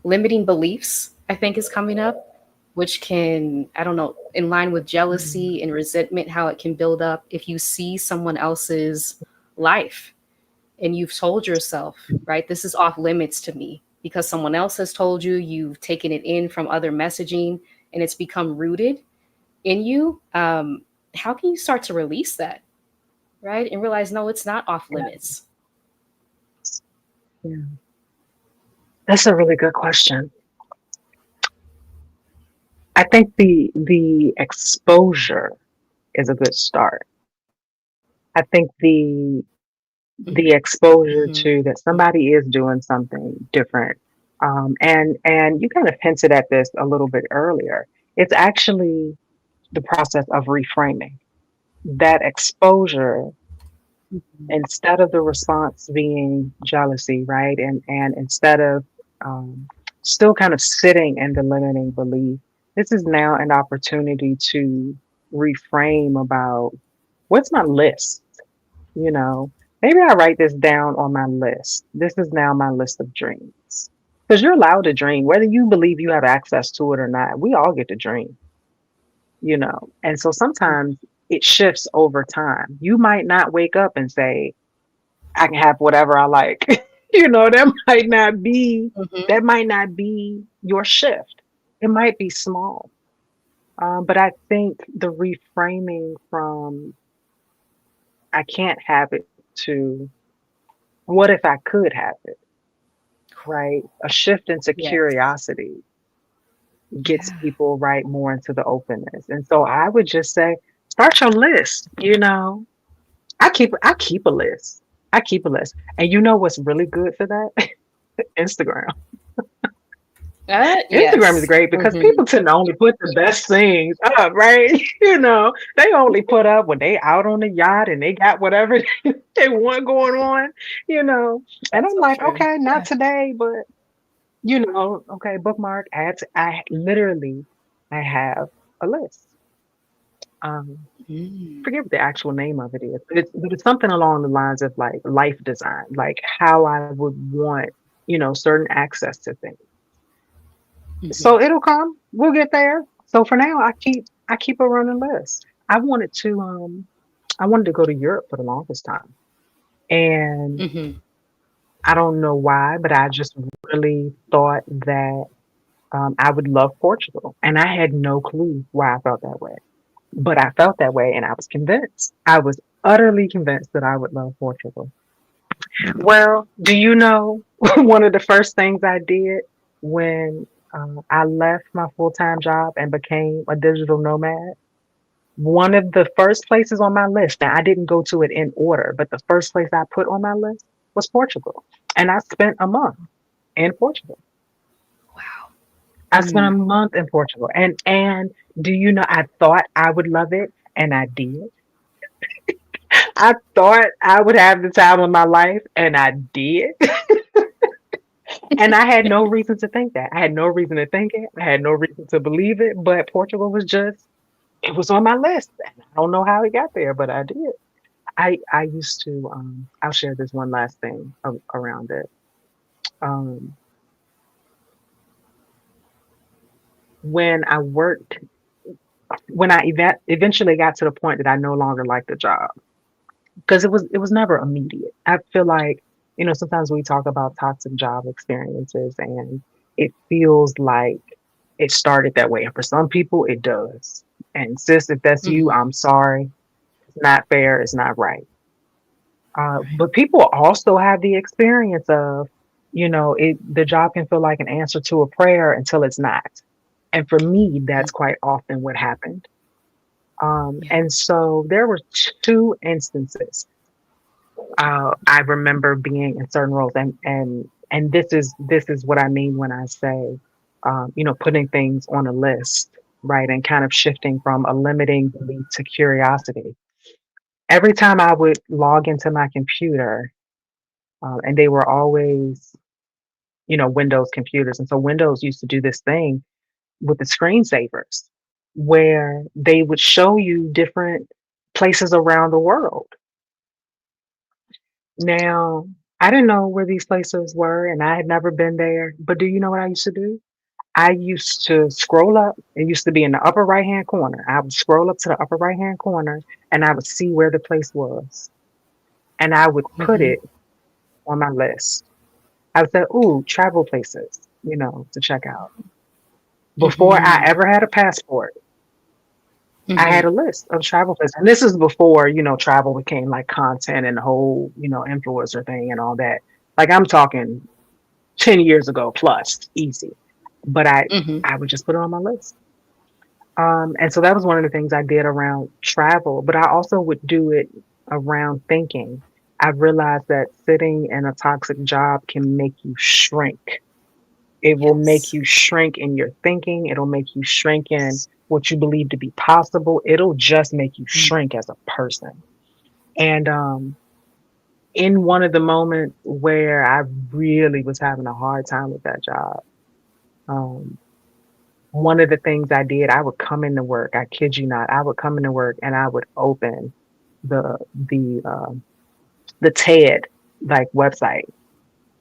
Limiting beliefs, I think, is coming up, which can, I don't know, in line with Mm. jealousy and resentment, how it can build up if you see someone else's life and you've told yourself, right, this is off limits to me because someone else has told you, you've taken it in from other messaging, and it's become rooted in you. How can you start to release that, right? And realize, no, it's not off Yeah. limits. Yeah. That's a really good question. I think the exposure is a good start. I think the exposure Mm-hmm. to that somebody is doing something different. And you kind of hinted at this a little bit earlier. It's actually the process of reframing that exposure instead of the response being jealousy, right? And instead of um, still kind of sitting in the limiting belief, this is now an opportunity to reframe about what's my list, you know, maybe I write this down on my list. This is now my list of dreams. Because you're allowed to dream, whether you believe you have access to it or not. We all get to dream, you know. And so sometimes it shifts over time. You might not wake up and say, I can have whatever I like. You know, Mm-hmm. that might not be your shift. It might be small. But I think the reframing from I can't have it to what if I could have it, right? A shift into Yes. curiosity gets Yeah. people right more into the openness. And so I would just say, start your list. You know, I keep a list. I keep a list. And you know what's really good for that? Instagram. Instagram is Yes. great because Mm-hmm. people tend to only put the best things up, right? You know, they only put up when they out on the yacht and they got whatever they want going on, you know. And That's I'm so like, true. okay, not Yeah. today, but you know, okay, bookmark. I literally, I have a list. Um, Mm. forget what the actual name of it is, but it's something along the lines of like life design, like how I would want, you know, certain access to things. Mm-hmm. So it'll come. We'll get there. So for now, I keep a running list. I wanted to go to Europe for the longest time, and Mm-hmm. I don't know why, but I just really thought that I would love Portugal, and I had no clue why I felt that way. But I felt that way, and I was convinced. I was utterly convinced that I would love Portugal. Well, do you know one of the first things I did when I left my full time job and became a digital nomad? One of the first places on my list, now I didn't go to it in order, but the first place I put on my list was Portugal. And I spent a month in Portugal. Wow. I spent a Mm. month in Portugal. And do you know I thought I would love it and I did. I thought I would have the time of my life and I did. And I had no reason to think that. I had no reason to think it. I had no reason to believe it, but Portugal was just it was on my list. And I don't know how it got there, but I did. I used to I'll share this one last thing around it. Um when I worked when I eventually got to the point that I no longer liked the job because it was never immediate. I feel like, you know, sometimes we talk about toxic job experiences and it feels like it started that way. And for some people it does. And sis, if that's you, Mm-hmm. I'm sorry. It's not fair, it's not right. Right. But people also have the experience of, The job can feel like an answer to a prayer until it's not. And for me, Mm. that's quite often what happened. Yeah. And so there were two instances. I remember being in certain roles, and this is what I mean when I say, putting things on a list, right, and kind of shifting from a limiting belief to curiosity. Every time I would log into my computer, and they were always, Windows computers, and so Windows used to do this thing with the screensavers, where they would show you different places around the world. Now, I didn't know where these places were and I had never been there, but do you know what I used to do? I used to scroll up. It used to be in the upper right hand corner. I would scroll up to the upper right hand corner and I would see where the place was and I would put Mm-hmm. it on my list. I would say, ooh, travel places, to check out. Before I Mm-hmm. ever had a passport, I Mm-hmm. had a list of travel places. And this is before, travel became like content and the whole, influencer thing and all that. Like I'm talking 10 years ago plus, easy. But I Mm-hmm. I would just put it on my list. And so that was one of the things I did around travel, but I also would do it around thinking. I realized that sitting in a toxic job can make you shrink. It will make Yes. you shrink in your thinking. It'll make you shrink in what you believe to be possible. It'll just make you Mm. shrink as a person. And in one of the moments where I really was having a hard time with that job, um, one of the things I did, I would come into work. I kid you not, I would come into work and I would open the the um, the TED like website,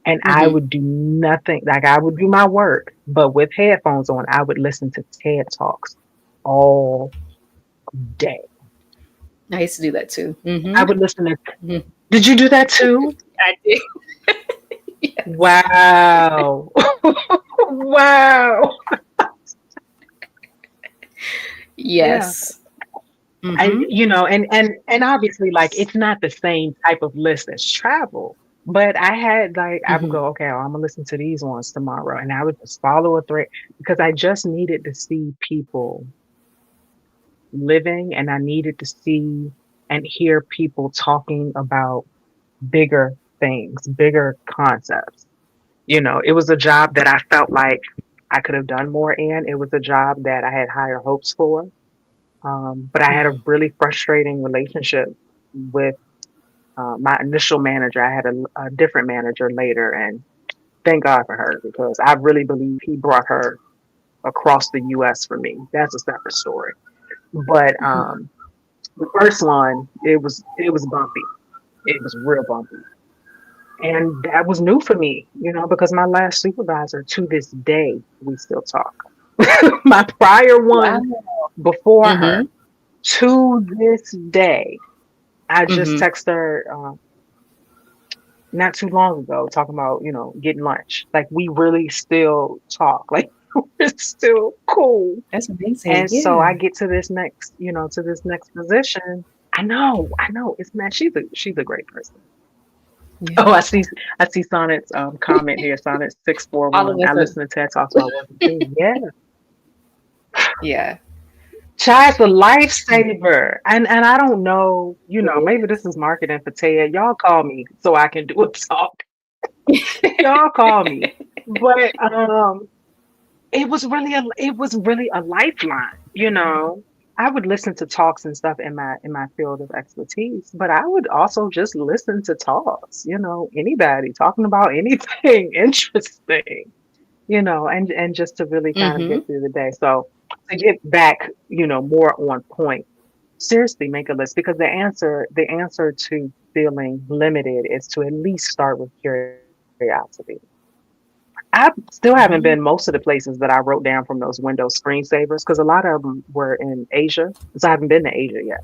and I Mm-hmm. would do nothing. Like I would do my work, but with headphones on, I would listen to TED talks all day. I used to do that too. I Mm-hmm. would listen to. Mm-hmm. Did you do that too? I did. Yes. Wow. Wow. Yeah. Yes. Mm-hmm. And obviously like it's not the same type of list as travel, but I had like I would Mm-hmm. go, okay, well, I'm gonna listen to these ones tomorrow, and I would just follow a thread because I just needed to see people living, and I needed to see and hear people talking about bigger things, bigger concepts. It was a job that I felt like I could have done more in. It was a job that I had higher hopes for. But I had a really frustrating relationship with my initial manager. I had a different manager later, and thank God for her because I really believe he brought her across the U.S. for me. That's a separate story. But Mm-hmm. the first one, it was bumpy. It was real bumpy, and that was new for me, because my last supervisor to this day we still talk. My prior Wow. one before her Mm-hmm. to this day I just Mm-hmm. texted her not too long ago talking about, getting lunch. Like we really still talk. Like we're still cool. That's amazing. And so I Yeah. get to this next position. I know. It's man, she's a great person. Yeah. Oh, I see Sonnet's comment here. Sonnet six four All of one. I us are. listen to TED Talks while working too. Yeah. Yeah. Chai's a lifesaver. And I don't know, It maybe this is. is marketing for TED. Y'all call me so I can do a talk. Y'all call me. But it was really a lifeline. I would listen to talks and stuff in my field of expertise, but I would also just listen to talks, anybody talking about anything interesting, and just to really kind of Mm-hmm. get through the day. So to get back, more on point, seriously make a list because the answer to feeling limited is to at least start with curiosity. I still haven't been most of the places that I wrote down from those Windows screensavers because a lot of them were in Asia. So I haven't been to Asia yet.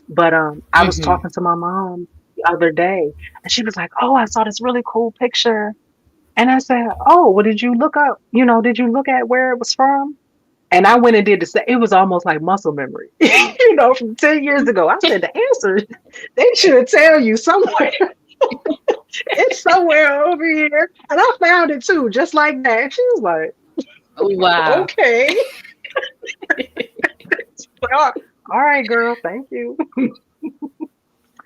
But I was Mm-hmm. talking to my mom the other day and she was like, "Oh, I saw this really cool picture." And I said, "Oh, well, did you look up, did you look at where it was from?" And I went and did the same. It was almost like muscle memory, from 10 years ago. I said, the answer, they should tell you somewhere. It's somewhere over here. And I found it too, just like that. And she was like, Wow. okay. But, all right, girl, thank you.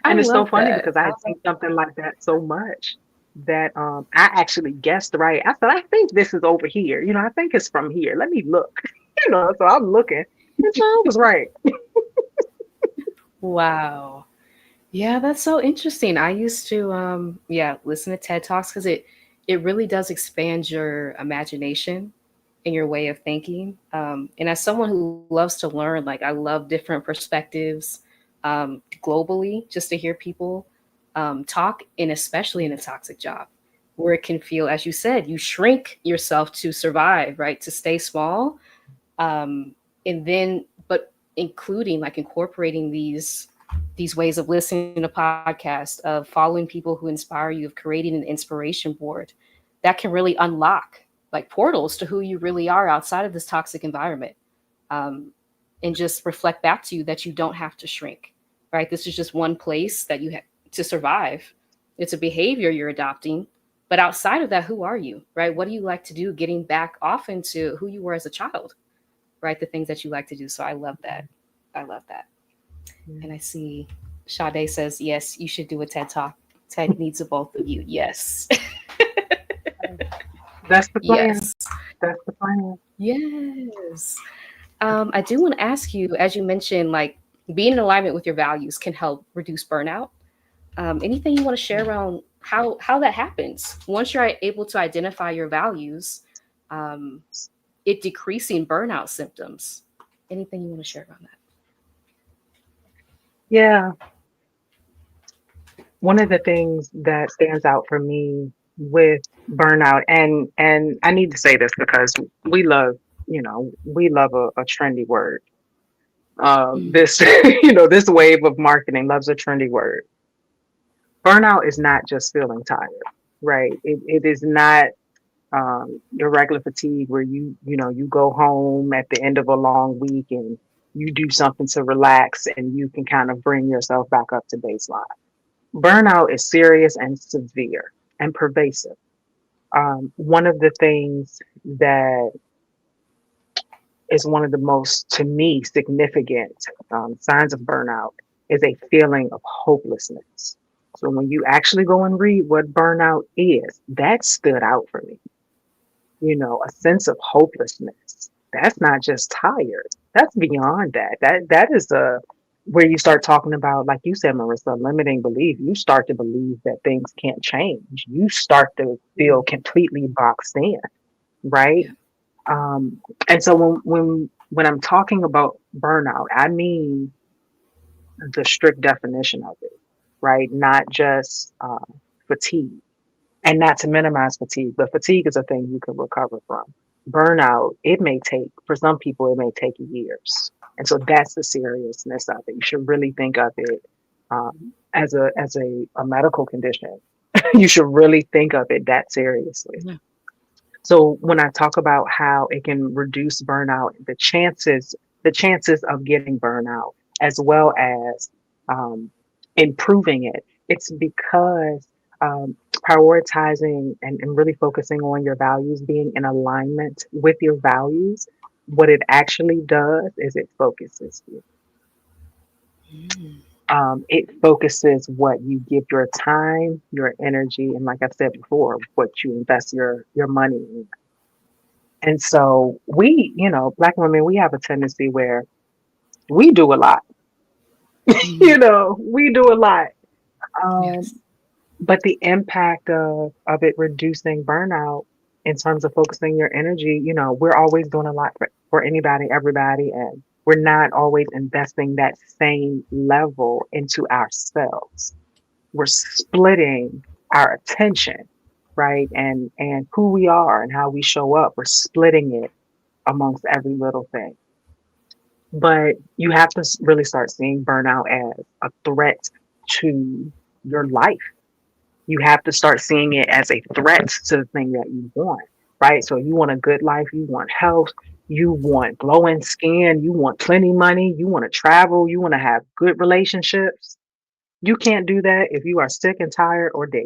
I And it's so love funny that. because I had seen something like that so much that I actually guessed right. I said, I think this is over here. I think it's from here. Let me look. So I'm looking. And so I was right. Wow. Yeah, that's so interesting. I used to yeah, listen to TED Talks because it really does expand your imagination and your way of thinking. And as someone who loves to learn, like I love different perspectives globally, just to hear people talk, and especially in a toxic job where it can feel, as you said, you shrink yourself to survive, right? To stay small. And then, but including like incorporating these ways of listening to podcasts, of following people who inspire you, of creating an inspiration board that can really unlock like portals to who you really are outside of this toxic environment, um, and just reflect back to you that you don't have to shrink, right? This is just one place that you have to survive. It's a behavior you're adopting. But outside of that, who are you, right? What do you like to do? Getting back off into who you were as a child, right? The things that you like to do. So I love that. I love that. And I see Sade says, yes, you should do a TED Talk. TED needs a both of you. Yes. That's the plan. Yes. That's the plan. Yes. I do want to ask you, as you mentioned, like being in alignment with your values can help reduce burnout. Anything you want to share around how that happens once you're able to identify your values, um, it decreasing burnout symptoms? Anything you want to share around that? Yeah. One of the things that stands out for me with burnout, and I need to say this because we love, we love a trendy word. Mm, This, this wave of marketing loves a trendy word. Burnout is not just feeling tired, right? It is not your regular fatigue where you go home at the end of a long week and you do something to relax and you can kind of bring yourself back up to baseline. Burnout is serious and severe and pervasive. One of the things that is one of the most, to me, significant signs of burnout is a feeling of hopelessness. So when you actually go and read what burnout is, that stood out for me. A sense of hopelessness. That's not just tired. That's beyond that. That is a where you start talking about, like you said, Marissa, limiting belief. You start to believe that things can't change. You start to feel completely boxed in, right? yeah. Um, and so when I'm talking about burnout, I mean the strict definition of it, right? Not just fatigue, and not to minimize fatigue, but fatigue is a thing you can recover from. Burnout, it may take, for some people, it may take years. And so that's the seriousness of it. You should really think of it as a medical condition. You should really think of it that seriously. Yeah. So when I talk about how it can reduce burnout, the chances of getting burnout, as well as um, improving it, it's because prioritizing and really focusing on your values, being in alignment with your values, what it actually does is it focuses you. Mm, It focuses what you give your time, your energy, and like I've said before, what you invest your money in. And so we, Black women, we have a tendency where we do a lot. mm, We do a lot. Um, yes. but the impact of it reducing burnout in terms of focusing your energy, we're always doing a lot for anybody, everybody, and we're not always investing that same level into ourselves. We're splitting our attention, right? And who we are and how we show up, we're splitting it amongst every little thing. But you have to really start seeing burnout as a threat to your life. You have to start seeing it as a threat to the thing that you want, right? So you want a good life, you want health, you want glowing skin, you want plenty money, you want to travel, you want to have good relationships. You can't do that if you are sick and tired or dead.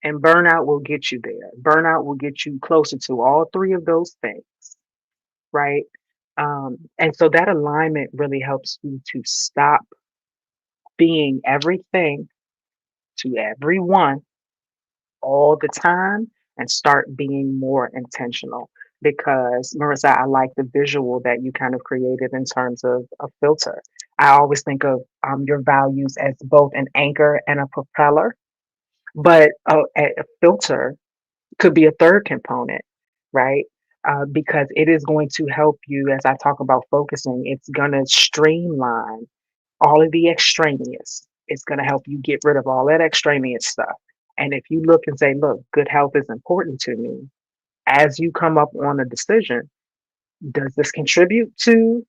And burnout will get you there. Burnout will get you closer to all three of those things, right? And so that alignment really helps you to stop being everything to everyone all the time and start being more intentional. Because, Marissa, I like the visual that you kind of created in terms of a filter. I always think of your values as both an anchor and a propeller, but a filter could be a third component, right? Because it is going to help you, as I talk about focusing, it's going to streamline all of the extraneous. It's going to help you get rid of all that extraneous stuff. And if you look and say, look, good health is important to me, as you come up on a decision, does this contribute to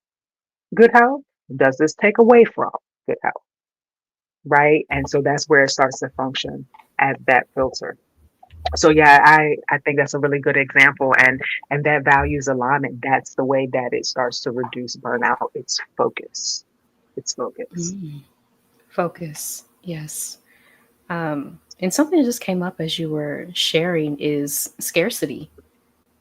good health? Does this take away from good health? Right. And so that's where it starts to function as that filter. So yeah, I think that's a really good example, and that values alignment, that's the way that it starts to reduce burnout. It's focus. It's focus. Mm. Focus. Yes. And something that just came up as you were sharing is scarcity.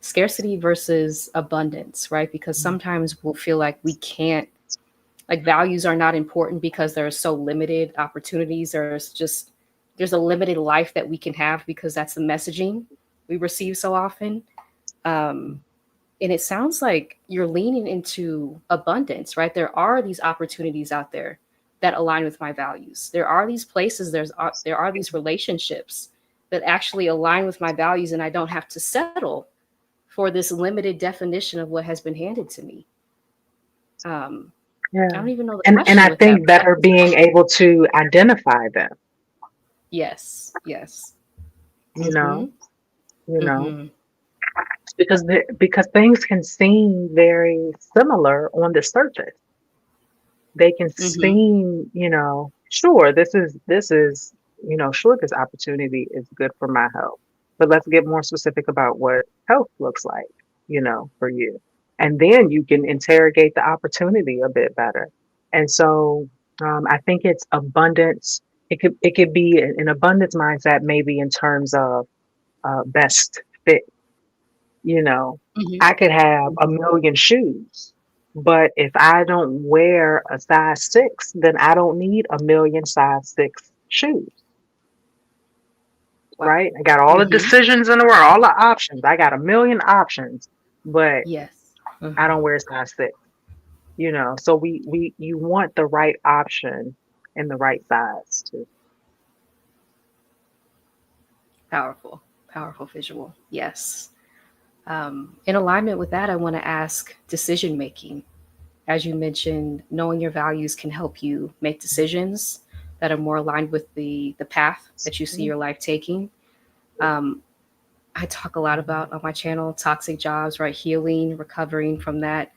Scarcity versus abundance, right? Because sometimes we'll feel like we can't, like values are not important because there are so limited opportunities. There's a limited life that we can have because that's the messaging we receive so often. Um, and it sounds like you're leaning into abundance, right? There are these opportunities out there that align with my values. There are these places, there are these relationships that actually align with my values, and I don't have to settle for this limited definition of what has been handed to me. Um, I Yeah. don't even know the And question I with that, think but better being able to identify them, yes, yes. you Mm-hmm. know, you know, Mm-hmm. because things can seem very similar on the surface. They can Mm-hmm. seem, sure, this is, sure, this opportunity is good for my health. But let's get more specific about what health looks like, for you. And then you can interrogate the opportunity a bit better. And so I think it's abundance. It could be an abundance mindset, maybe in terms of best fit. You know, Mm-hmm. I could have a million shoes, but if I don't wear a size six, then I don't need a million size six shoes, Wow. right? I got all the Mm-hmm. decisions in the world, all the options. I got a million options, but Yes. I Mm-hmm. don't wear size six, So you want the right option and the right size too. Powerful. Powerful visual. Yes. In alignment with that, I want to ask decision making. As you mentioned, knowing your values can help you make decisions that are more aligned with the path that you see your life taking. Um, I talk a lot about on my channel toxic jobs, right? Healing, recovering from that.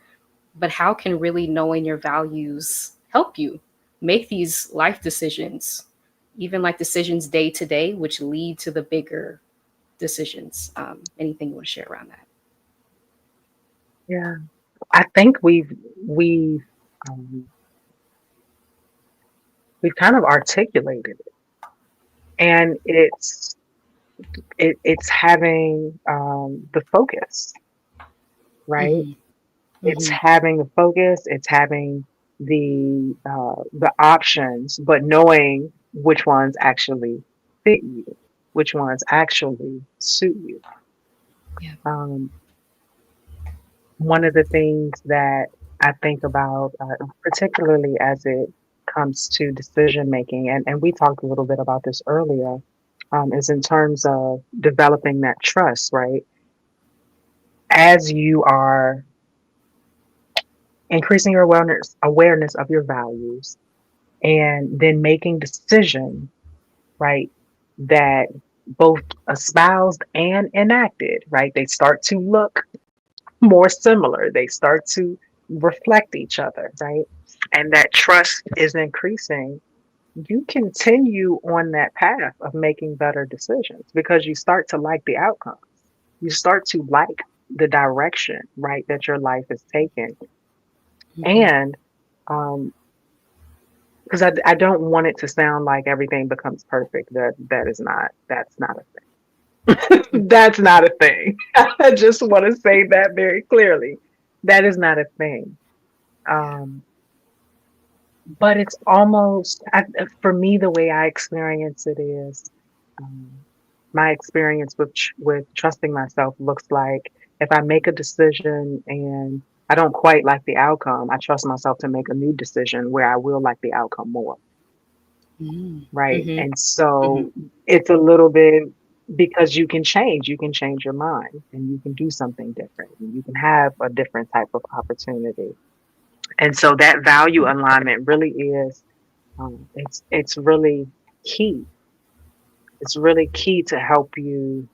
But how can really knowing your values help you make these life decisions, even like decisions day to day, which lead to the bigger decisions? Anything you want to share around that? Yeah, I think um, we've kind of articulated it, and it's having the focus, right? Mm-hmm. It's Mm-hmm. having the focus. It's having the options, but knowing which ones actually fit you, which ones actually suit you. Yeah. Um, One of the things that I think about, particularly as it comes to decision making, and we talked a little bit about this earlier, is in terms of developing that trust, right? As you are increasing your awareness of your values, and then making decisions, right, that both espoused and enacted, right, they start to look more similar. They start to reflect each other, right? And that trust is increasing. You continue on that path of making better decisions because you start to like the outcome. You start to like the direction, right, that your life is taking. Mm-hmm. And um, because I don't want it to sound like everything becomes perfect. That's not a Mm. that's not a thing. I just want to say that very clearly. That is not a thing. Um, but it's almost for me the way I experience it is um, my experience with trusting myself looks like if I make a decision and I don't quite like the outcome, I trust myself to make a new decision where I will like the outcome more. Mm. Right. Mhm. And Mhm. so it's a little bit because you can change your mind and you can do something different. And you can have a different type of opportunity. And so that value alignment really is, it's really key. It's really key to help you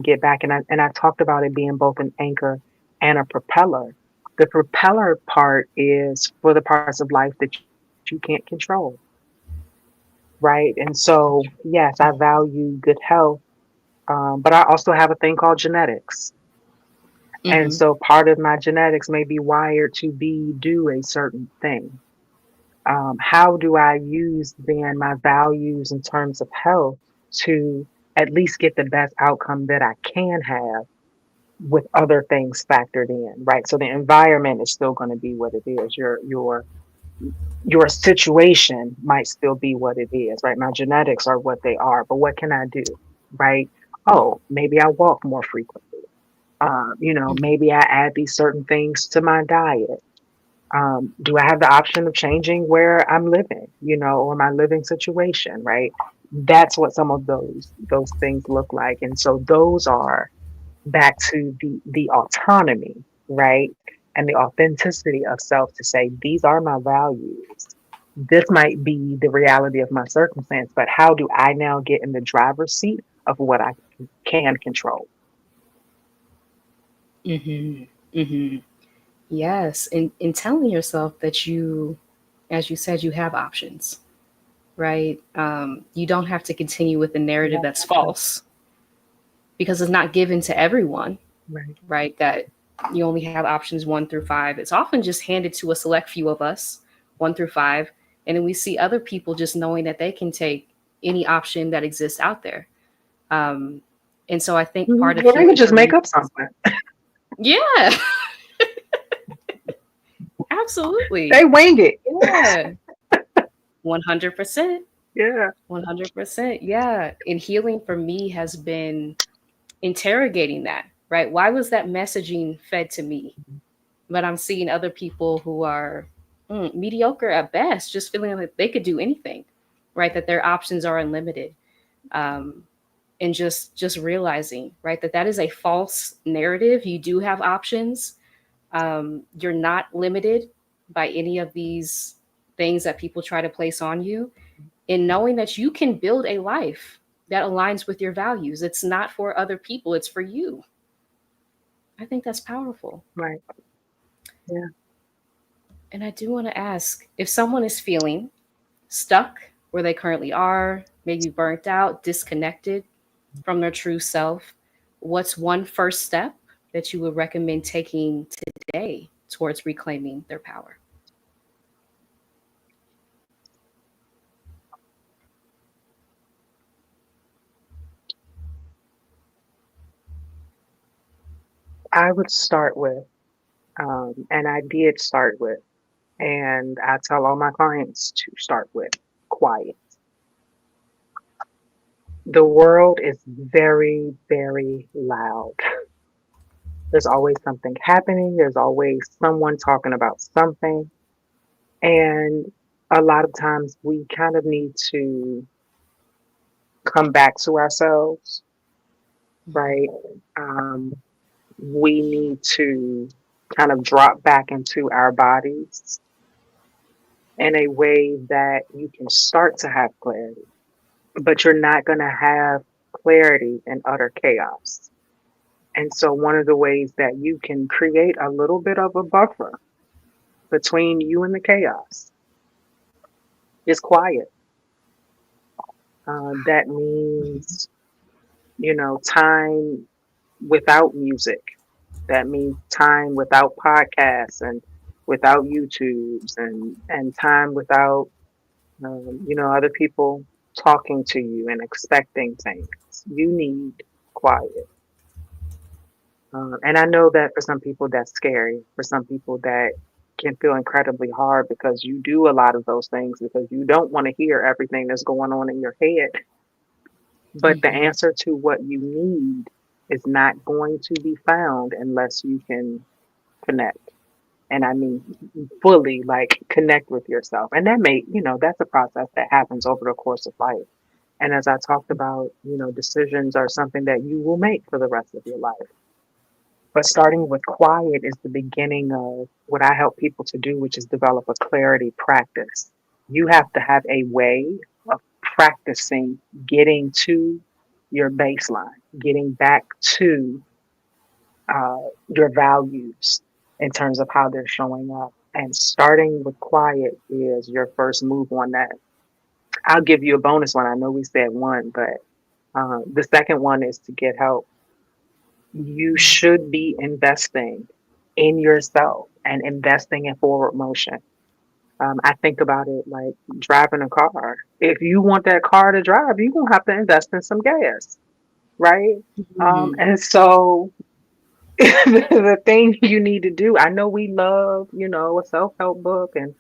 get back. And I talked about it being both an anchor and a propeller. The propeller part is for the parts of life that you can't control. Right. And so, yes, I value good health. But I also have a thing called genetics. And Mhm. so part of my genetics may be wired to do a certain thing. How do I use then my values in terms of health to at least get the best outcome that I can have with other things factored in, right? So the environment is still going to be what it is. Your situation might still be what it is, right? My genetics are what they are, but what can I do, right? Oh, maybe I walk more frequently. Mhm. Maybe I add these certain things to my diet. Do I have the option of changing where I'm living, or my living situation, right? That's what some of those things look like. And so those are back to the autonomy, right? And the authenticity of self to say, these are my values. This might be the reality of my circumstance, but how do I now get in the driver's seat of what I can control? Mhm. Mhm. Yes, and telling yourself that you, as you said, you have options, right? You don't have to continue with the narrative Yeah, that's false because it's not given to everyone, right. right? That you only have options 1 through 5. It's often just handed to a select few of us, 1 through 5, and then we see other people just knowing that they can take any option that exists out there. Um, and so I think Mhm. part of Well, they could healing just for make me, up something. yeah, absolutely, They wing it. yeah, 100%. Yeah. 100%. Yeah. And healing for me has been interrogating that, right? Why was that messaging fed to me? But I'm seeing other people who are mediocre at best, just feeling like they could do anything, right? That their options are unlimited. Um, and just realizing, right, that that is a false narrative. You do have options. You're not limited by any of these things that people try to place on you, in knowing that you can build a life that aligns with your values. It's not for other people, it's for you. I think that's powerful. Right. Yeah. And I do want to ask, if someone is feeling stuck where they currently are, maybe burnt out, disconnected from their true self, what's one first step that you would recommend taking today towards reclaiming their power? I would start with, and I did start with, and I tell all my clients to start with quiet. The world is very, very loud. There's always something happening. There's always someone talking about something. And a lot of times we kind of need to come back to ourselves, right? Um, we need to kind of drop back into our bodies in a way that you can start to have clarity, but you're not going to have clarity in utter chaos. And so, one of the ways that you can create a little bit of a buffer between you and the chaos is quiet. That means, time without music. That means time without podcasts and without YouTubes and time without Other people talking to you and expecting things. You need quiet. And I know that for some people that's scary. For some people that can feel incredibly hard because you do a lot of those things because you don't want to hear everything that's going on in your head. But the Hmm. answer to what you need is not going to be found unless you can connect. And I mean, fully like connect with yourself. And that that's a process that happens over the course of life. And as I talked about, decisions are something that you will make for the rest of your life. But starting with quiet is the beginning of what I help people to do, which is develop a clarity practice. You have to have a way of practicing getting to your baseline, getting back to your values in terms of how they're showing up. And starting with quiet is your first move on that. I'll give you a bonus one. I know we said one, but the second one is to get help. You should be investing in yourself and investing in forward motion. I think about it like driving a car. If you want that car to drive, you're going to have to invest in some gas, right? Hmm. And so the thing you need to do, I know we love, a self-help book and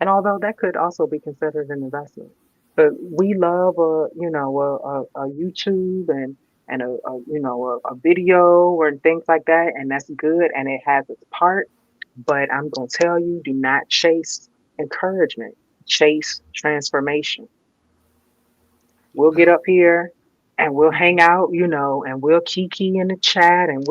although that could also be considered an investment, but we love a YouTube and a video or things like that, and that's good and it has its part. But I'm gonna tell you, do not chase encouragement, chase transformation. We'll get Wow. up here and we'll hang out, and we'll kiki in the chat and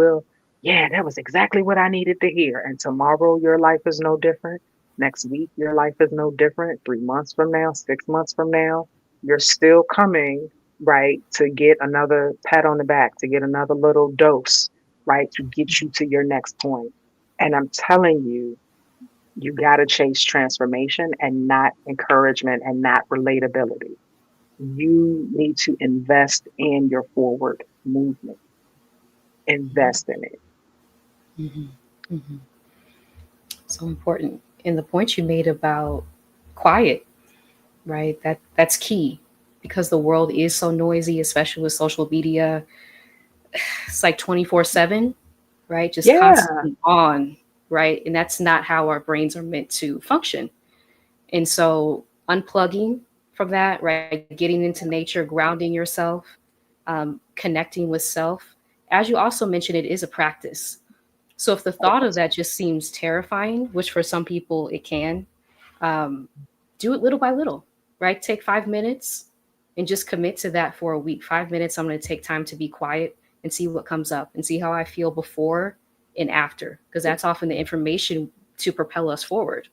yeah, that was exactly what I needed to hear. And tomorrow your life is no different. Next week your life is no different. 3 months from now, 6 months from now, you're still coming, right, to get another pat on the back, to get another little dose, right, to get you to your next point. And I'm telling you, you got to chase transformation and not encouragement and not relatability. You need to invest in your forward movement. Invest in it. Hmm. Hmm. So important. And the point you made about quiet, right? That's key because the world is so noisy, especially with social media. It's like 24/7, right? Just Yeah. constantly on, right? And that's not how our brains are meant to function. And so unplugging from that, right? Getting into nature, grounding yourself, connecting with self. As you also mentioned, it is a practice. So if the thought of that just seems terrifying, which for some people it can, um, do it little by little, right? Take 5 minutes and just commit to that for a week. 5 minutes, I'm going to take time to be quiet and see what comes up and see how I feel before and after, because that's often the information to propel us forward,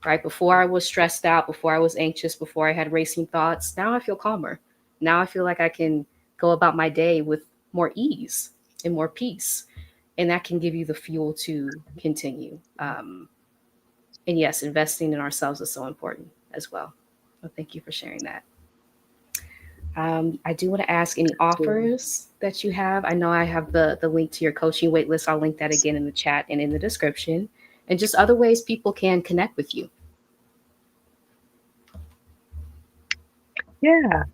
right? Before I was stressed out, before I was anxious, before I had racing thoughts, now I feel calmer. Now I feel like I can go about my day with more ease and more peace. And that can give you the fuel to continue. And yes, investing in ourselves is so important as well. Well, thank you for sharing that. I do want to ask any To, offers that you have. I know I have the link to your coaching waitlist. I'll link that again in the chat and in the description. And just other ways people can connect with you. yeah.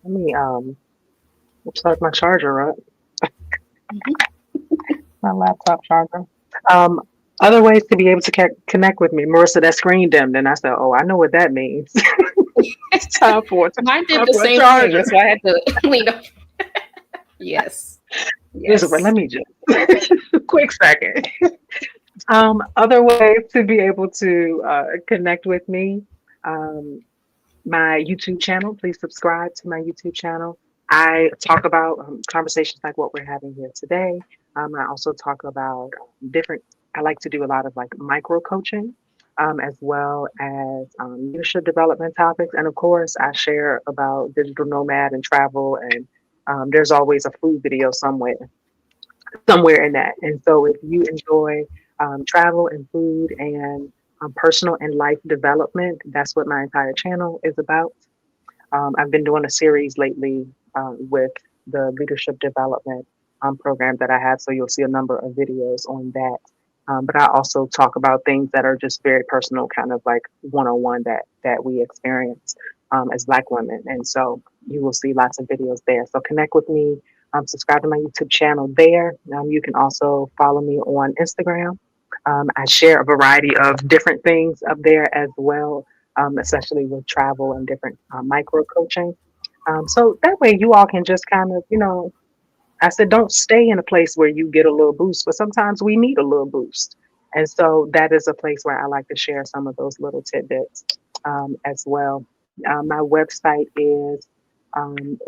Let me plug my charger up, Mhm. my laptop charger. Um, Other ways to be able to connect with me. Marissa, that screen dimmed, and I said, "Oh, I know what that means. It's Mine did time the for a same thing. charger." That's why I had to lean up. Yes. Let Yes. me just quick second. Other ways to be able to connect with me. Um, my YouTube channel. Please subscribe to my YouTube channel. I talk about conversations like what we're having here today. I also talk about different, I like to do a lot of like micro coaching, as well as leadership development topics. And of course, I share about digital nomad and travel. And there's always a food video somewhere in that. And so if you enjoy travel and food and personal and life development, that's what my entire channel is about. I've been doing a series lately with the leadership development program that I have. So you'll see a number of videos on that. But I also talk about things that are just very personal, kind of like one-on-one that we experience as Black women. And so you will see lots of videos there. So connect with me. Subscribe to my YouTube channel there. You can also follow me on Instagram. I share a variety of different things up there as well, especially with travel and different micro coaching. So that way you all can just kind of, I said, don't stay in a place where you get a little boost, but sometimes we need a little boost. And so that is a place where I like to share some of those little tidbits as well. My website is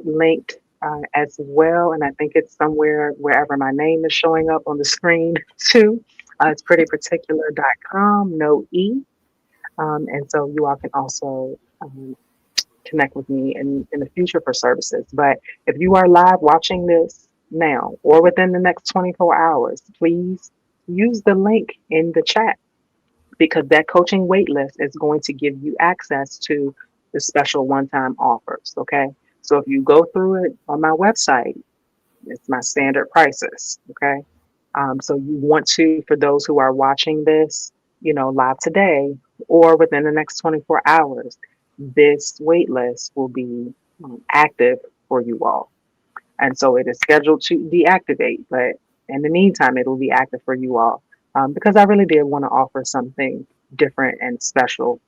linked as well. And I think it's somewhere wherever my name is showing up on the screen too. It's prettyparticular.com, no E. And so you all can also connect with me in the future for services. But if you are live watching this now or within the next 24 hours, please use the link in the chat because that coaching waitlist is going to give you access to the special one-time offers. Okay. So if you go through it on my website, it's my standard prices. Okay. So you want to, for those who are watching this, live today or within the next 24 hours, this wait list will be active for you all. And so it is scheduled to deactivate, but in the meantime, it will be active for you all because I really did want to offer something different and special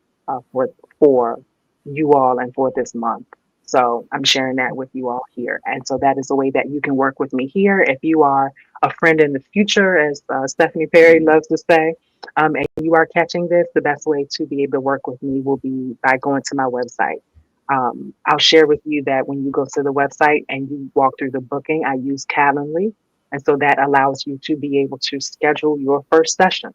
for you all and for this month. So I'm sharing that with you all here. And so that is the way that you can work with me here. If you are a friend in the future, as Stephanie Perry loves to say, and you are catching this, the best way to be able to work with me will be by going to my website. I'll share with you that when you go to the website and you walk through the booking, I use Calendly. And so that allows you to be able to schedule your first session.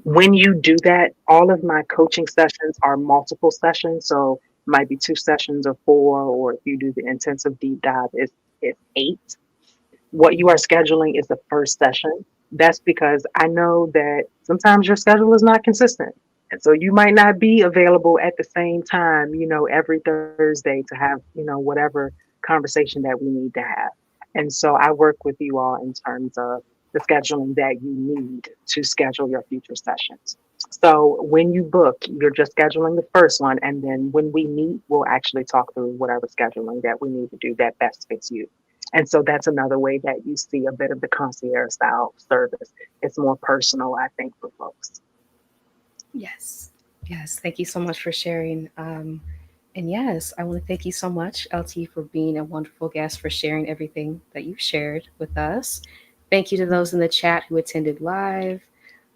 When you do that, all of my coaching sessions are multiple sessions. So it might be 2 sessions or 4, or if you do the intensive deep dive, it's 8. What you are scheduling is the first session. That's because I know that sometimes your schedule is not consistent. And so you might not be available at the same time, every Thursday to have, whatever conversation that we need to have. And so I work with you all in terms of the scheduling that you need to schedule your future sessions. So when you book, you're just scheduling the first one. And then when we meet, we'll actually talk through whatever scheduling that we need to do that best fits you. And so that's another way that you see a bit of the concierge style service. It's more personal, I think, for folks. Yes. Yes. Thank you so much for sharing. And yes, I want to thank you so much, LT, for being a wonderful guest, for sharing everything that you shared with us. Thank you to those in the chat who attended live.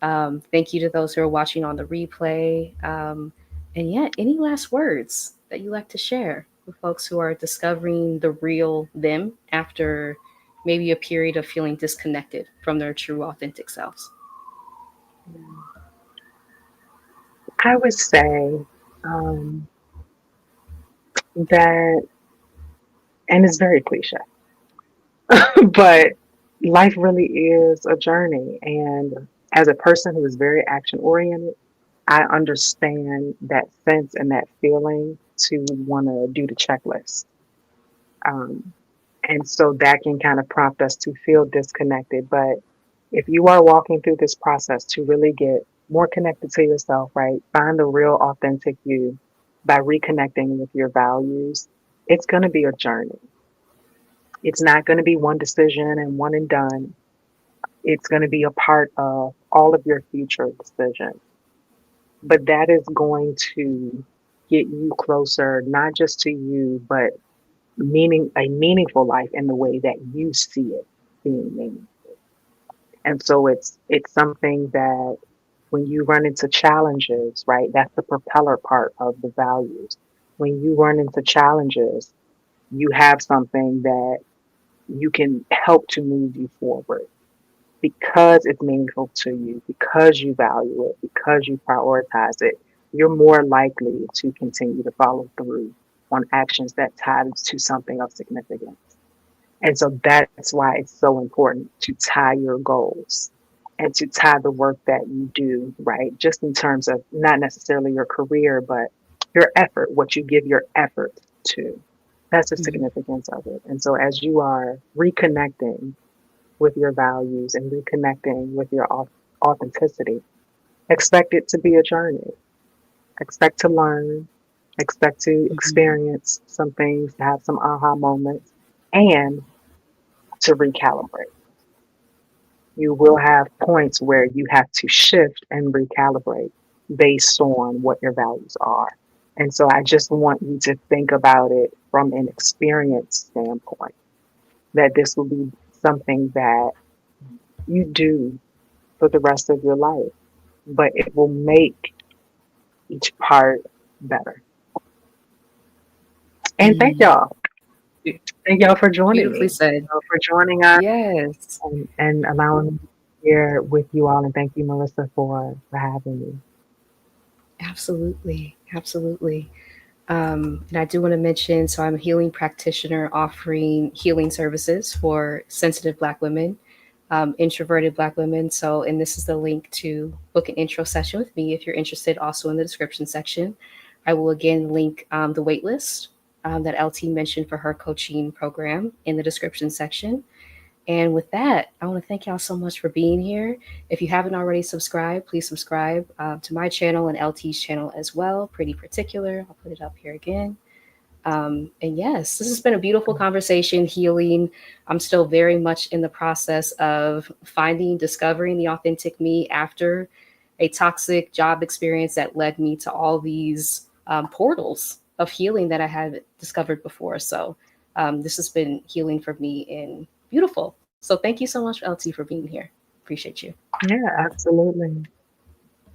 Thank you to those who are watching on the replay. And yeah, any last words that you like to share with folks who are discovering the real them after maybe a period of feeling disconnected from their true, authentic selves? I would say um, that, and it's very cliche, but life really is a journey. And as a person who is very action oriented, I understand that sense and that feeling to want to do the checklist. Um, and so that can kind of prompt us to feel disconnected. But if you are walking through this process to really get more connected to yourself, right? Find the real authentic you by reconnecting with your values, it's going to be a journey. It's not going to be one decision and one and done. It's going to be a part of all of your future decisions. But that is going to get you closer, not just to you, but a meaningful life in the way that you see it being meaningful. And so it's something that when you run into challenges, right, that's the propeller part of the values. When you run into challenges, you have something that you can help to move you forward because it's meaningful to you, because you value it, because you prioritize it. You're more likely to continue to follow through on actions that tie to something of significance. And so that's why it's so important to tie your goals and to tie the work that you do, right? Just in terms of not necessarily your career, but your effort, what you give your effort to. That's the Mhm. significance of it. And so as you are reconnecting, with your values and reconnecting with your authenticity. Expect it to be a journey. Expect to learn, expect to Mhm. experience some things, to have some aha moments, and to recalibrate. You will have points where you have to shift and recalibrate based on what your values are. And so I just want you to think about it from an experience standpoint, that this will be something that you do for the rest of your life, but it will make each part better. And thank Mm. y'all. Thank y'all for joining Beautifully me, said. for joining us Yes, and allowing me to share with you all. And thank you, Melissa, for having me. absolutely. Absolutely. And I do want to mention so I'm a healing practitioner offering healing services for sensitive Black women, introverted Black women. So, and this is the link to book an intro session with me if you're interested, also in the description section. I will again link the waitlist that LT mentioned for her coaching program in the description section. And with that, I want to thank y'all so much for being here. If you haven't already subscribed, please subscribe to my channel and LT's channel as well. Pretty particular. I'll put it up here again. And yes, this has been a beautiful conversation, healing. I'm still very much in the process of finding, discovering the authentic me after a toxic job experience that led me to all these portals of healing that I had discovered before. So this has been healing for me and beautiful. So thank you so much, LT, for being here. Appreciate you. Yeah, absolutely.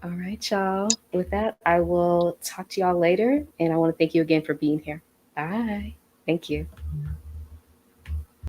All right, y'all. With that, I will talk to y'all later. And I want to thank you again for being here. Bye. Thank you.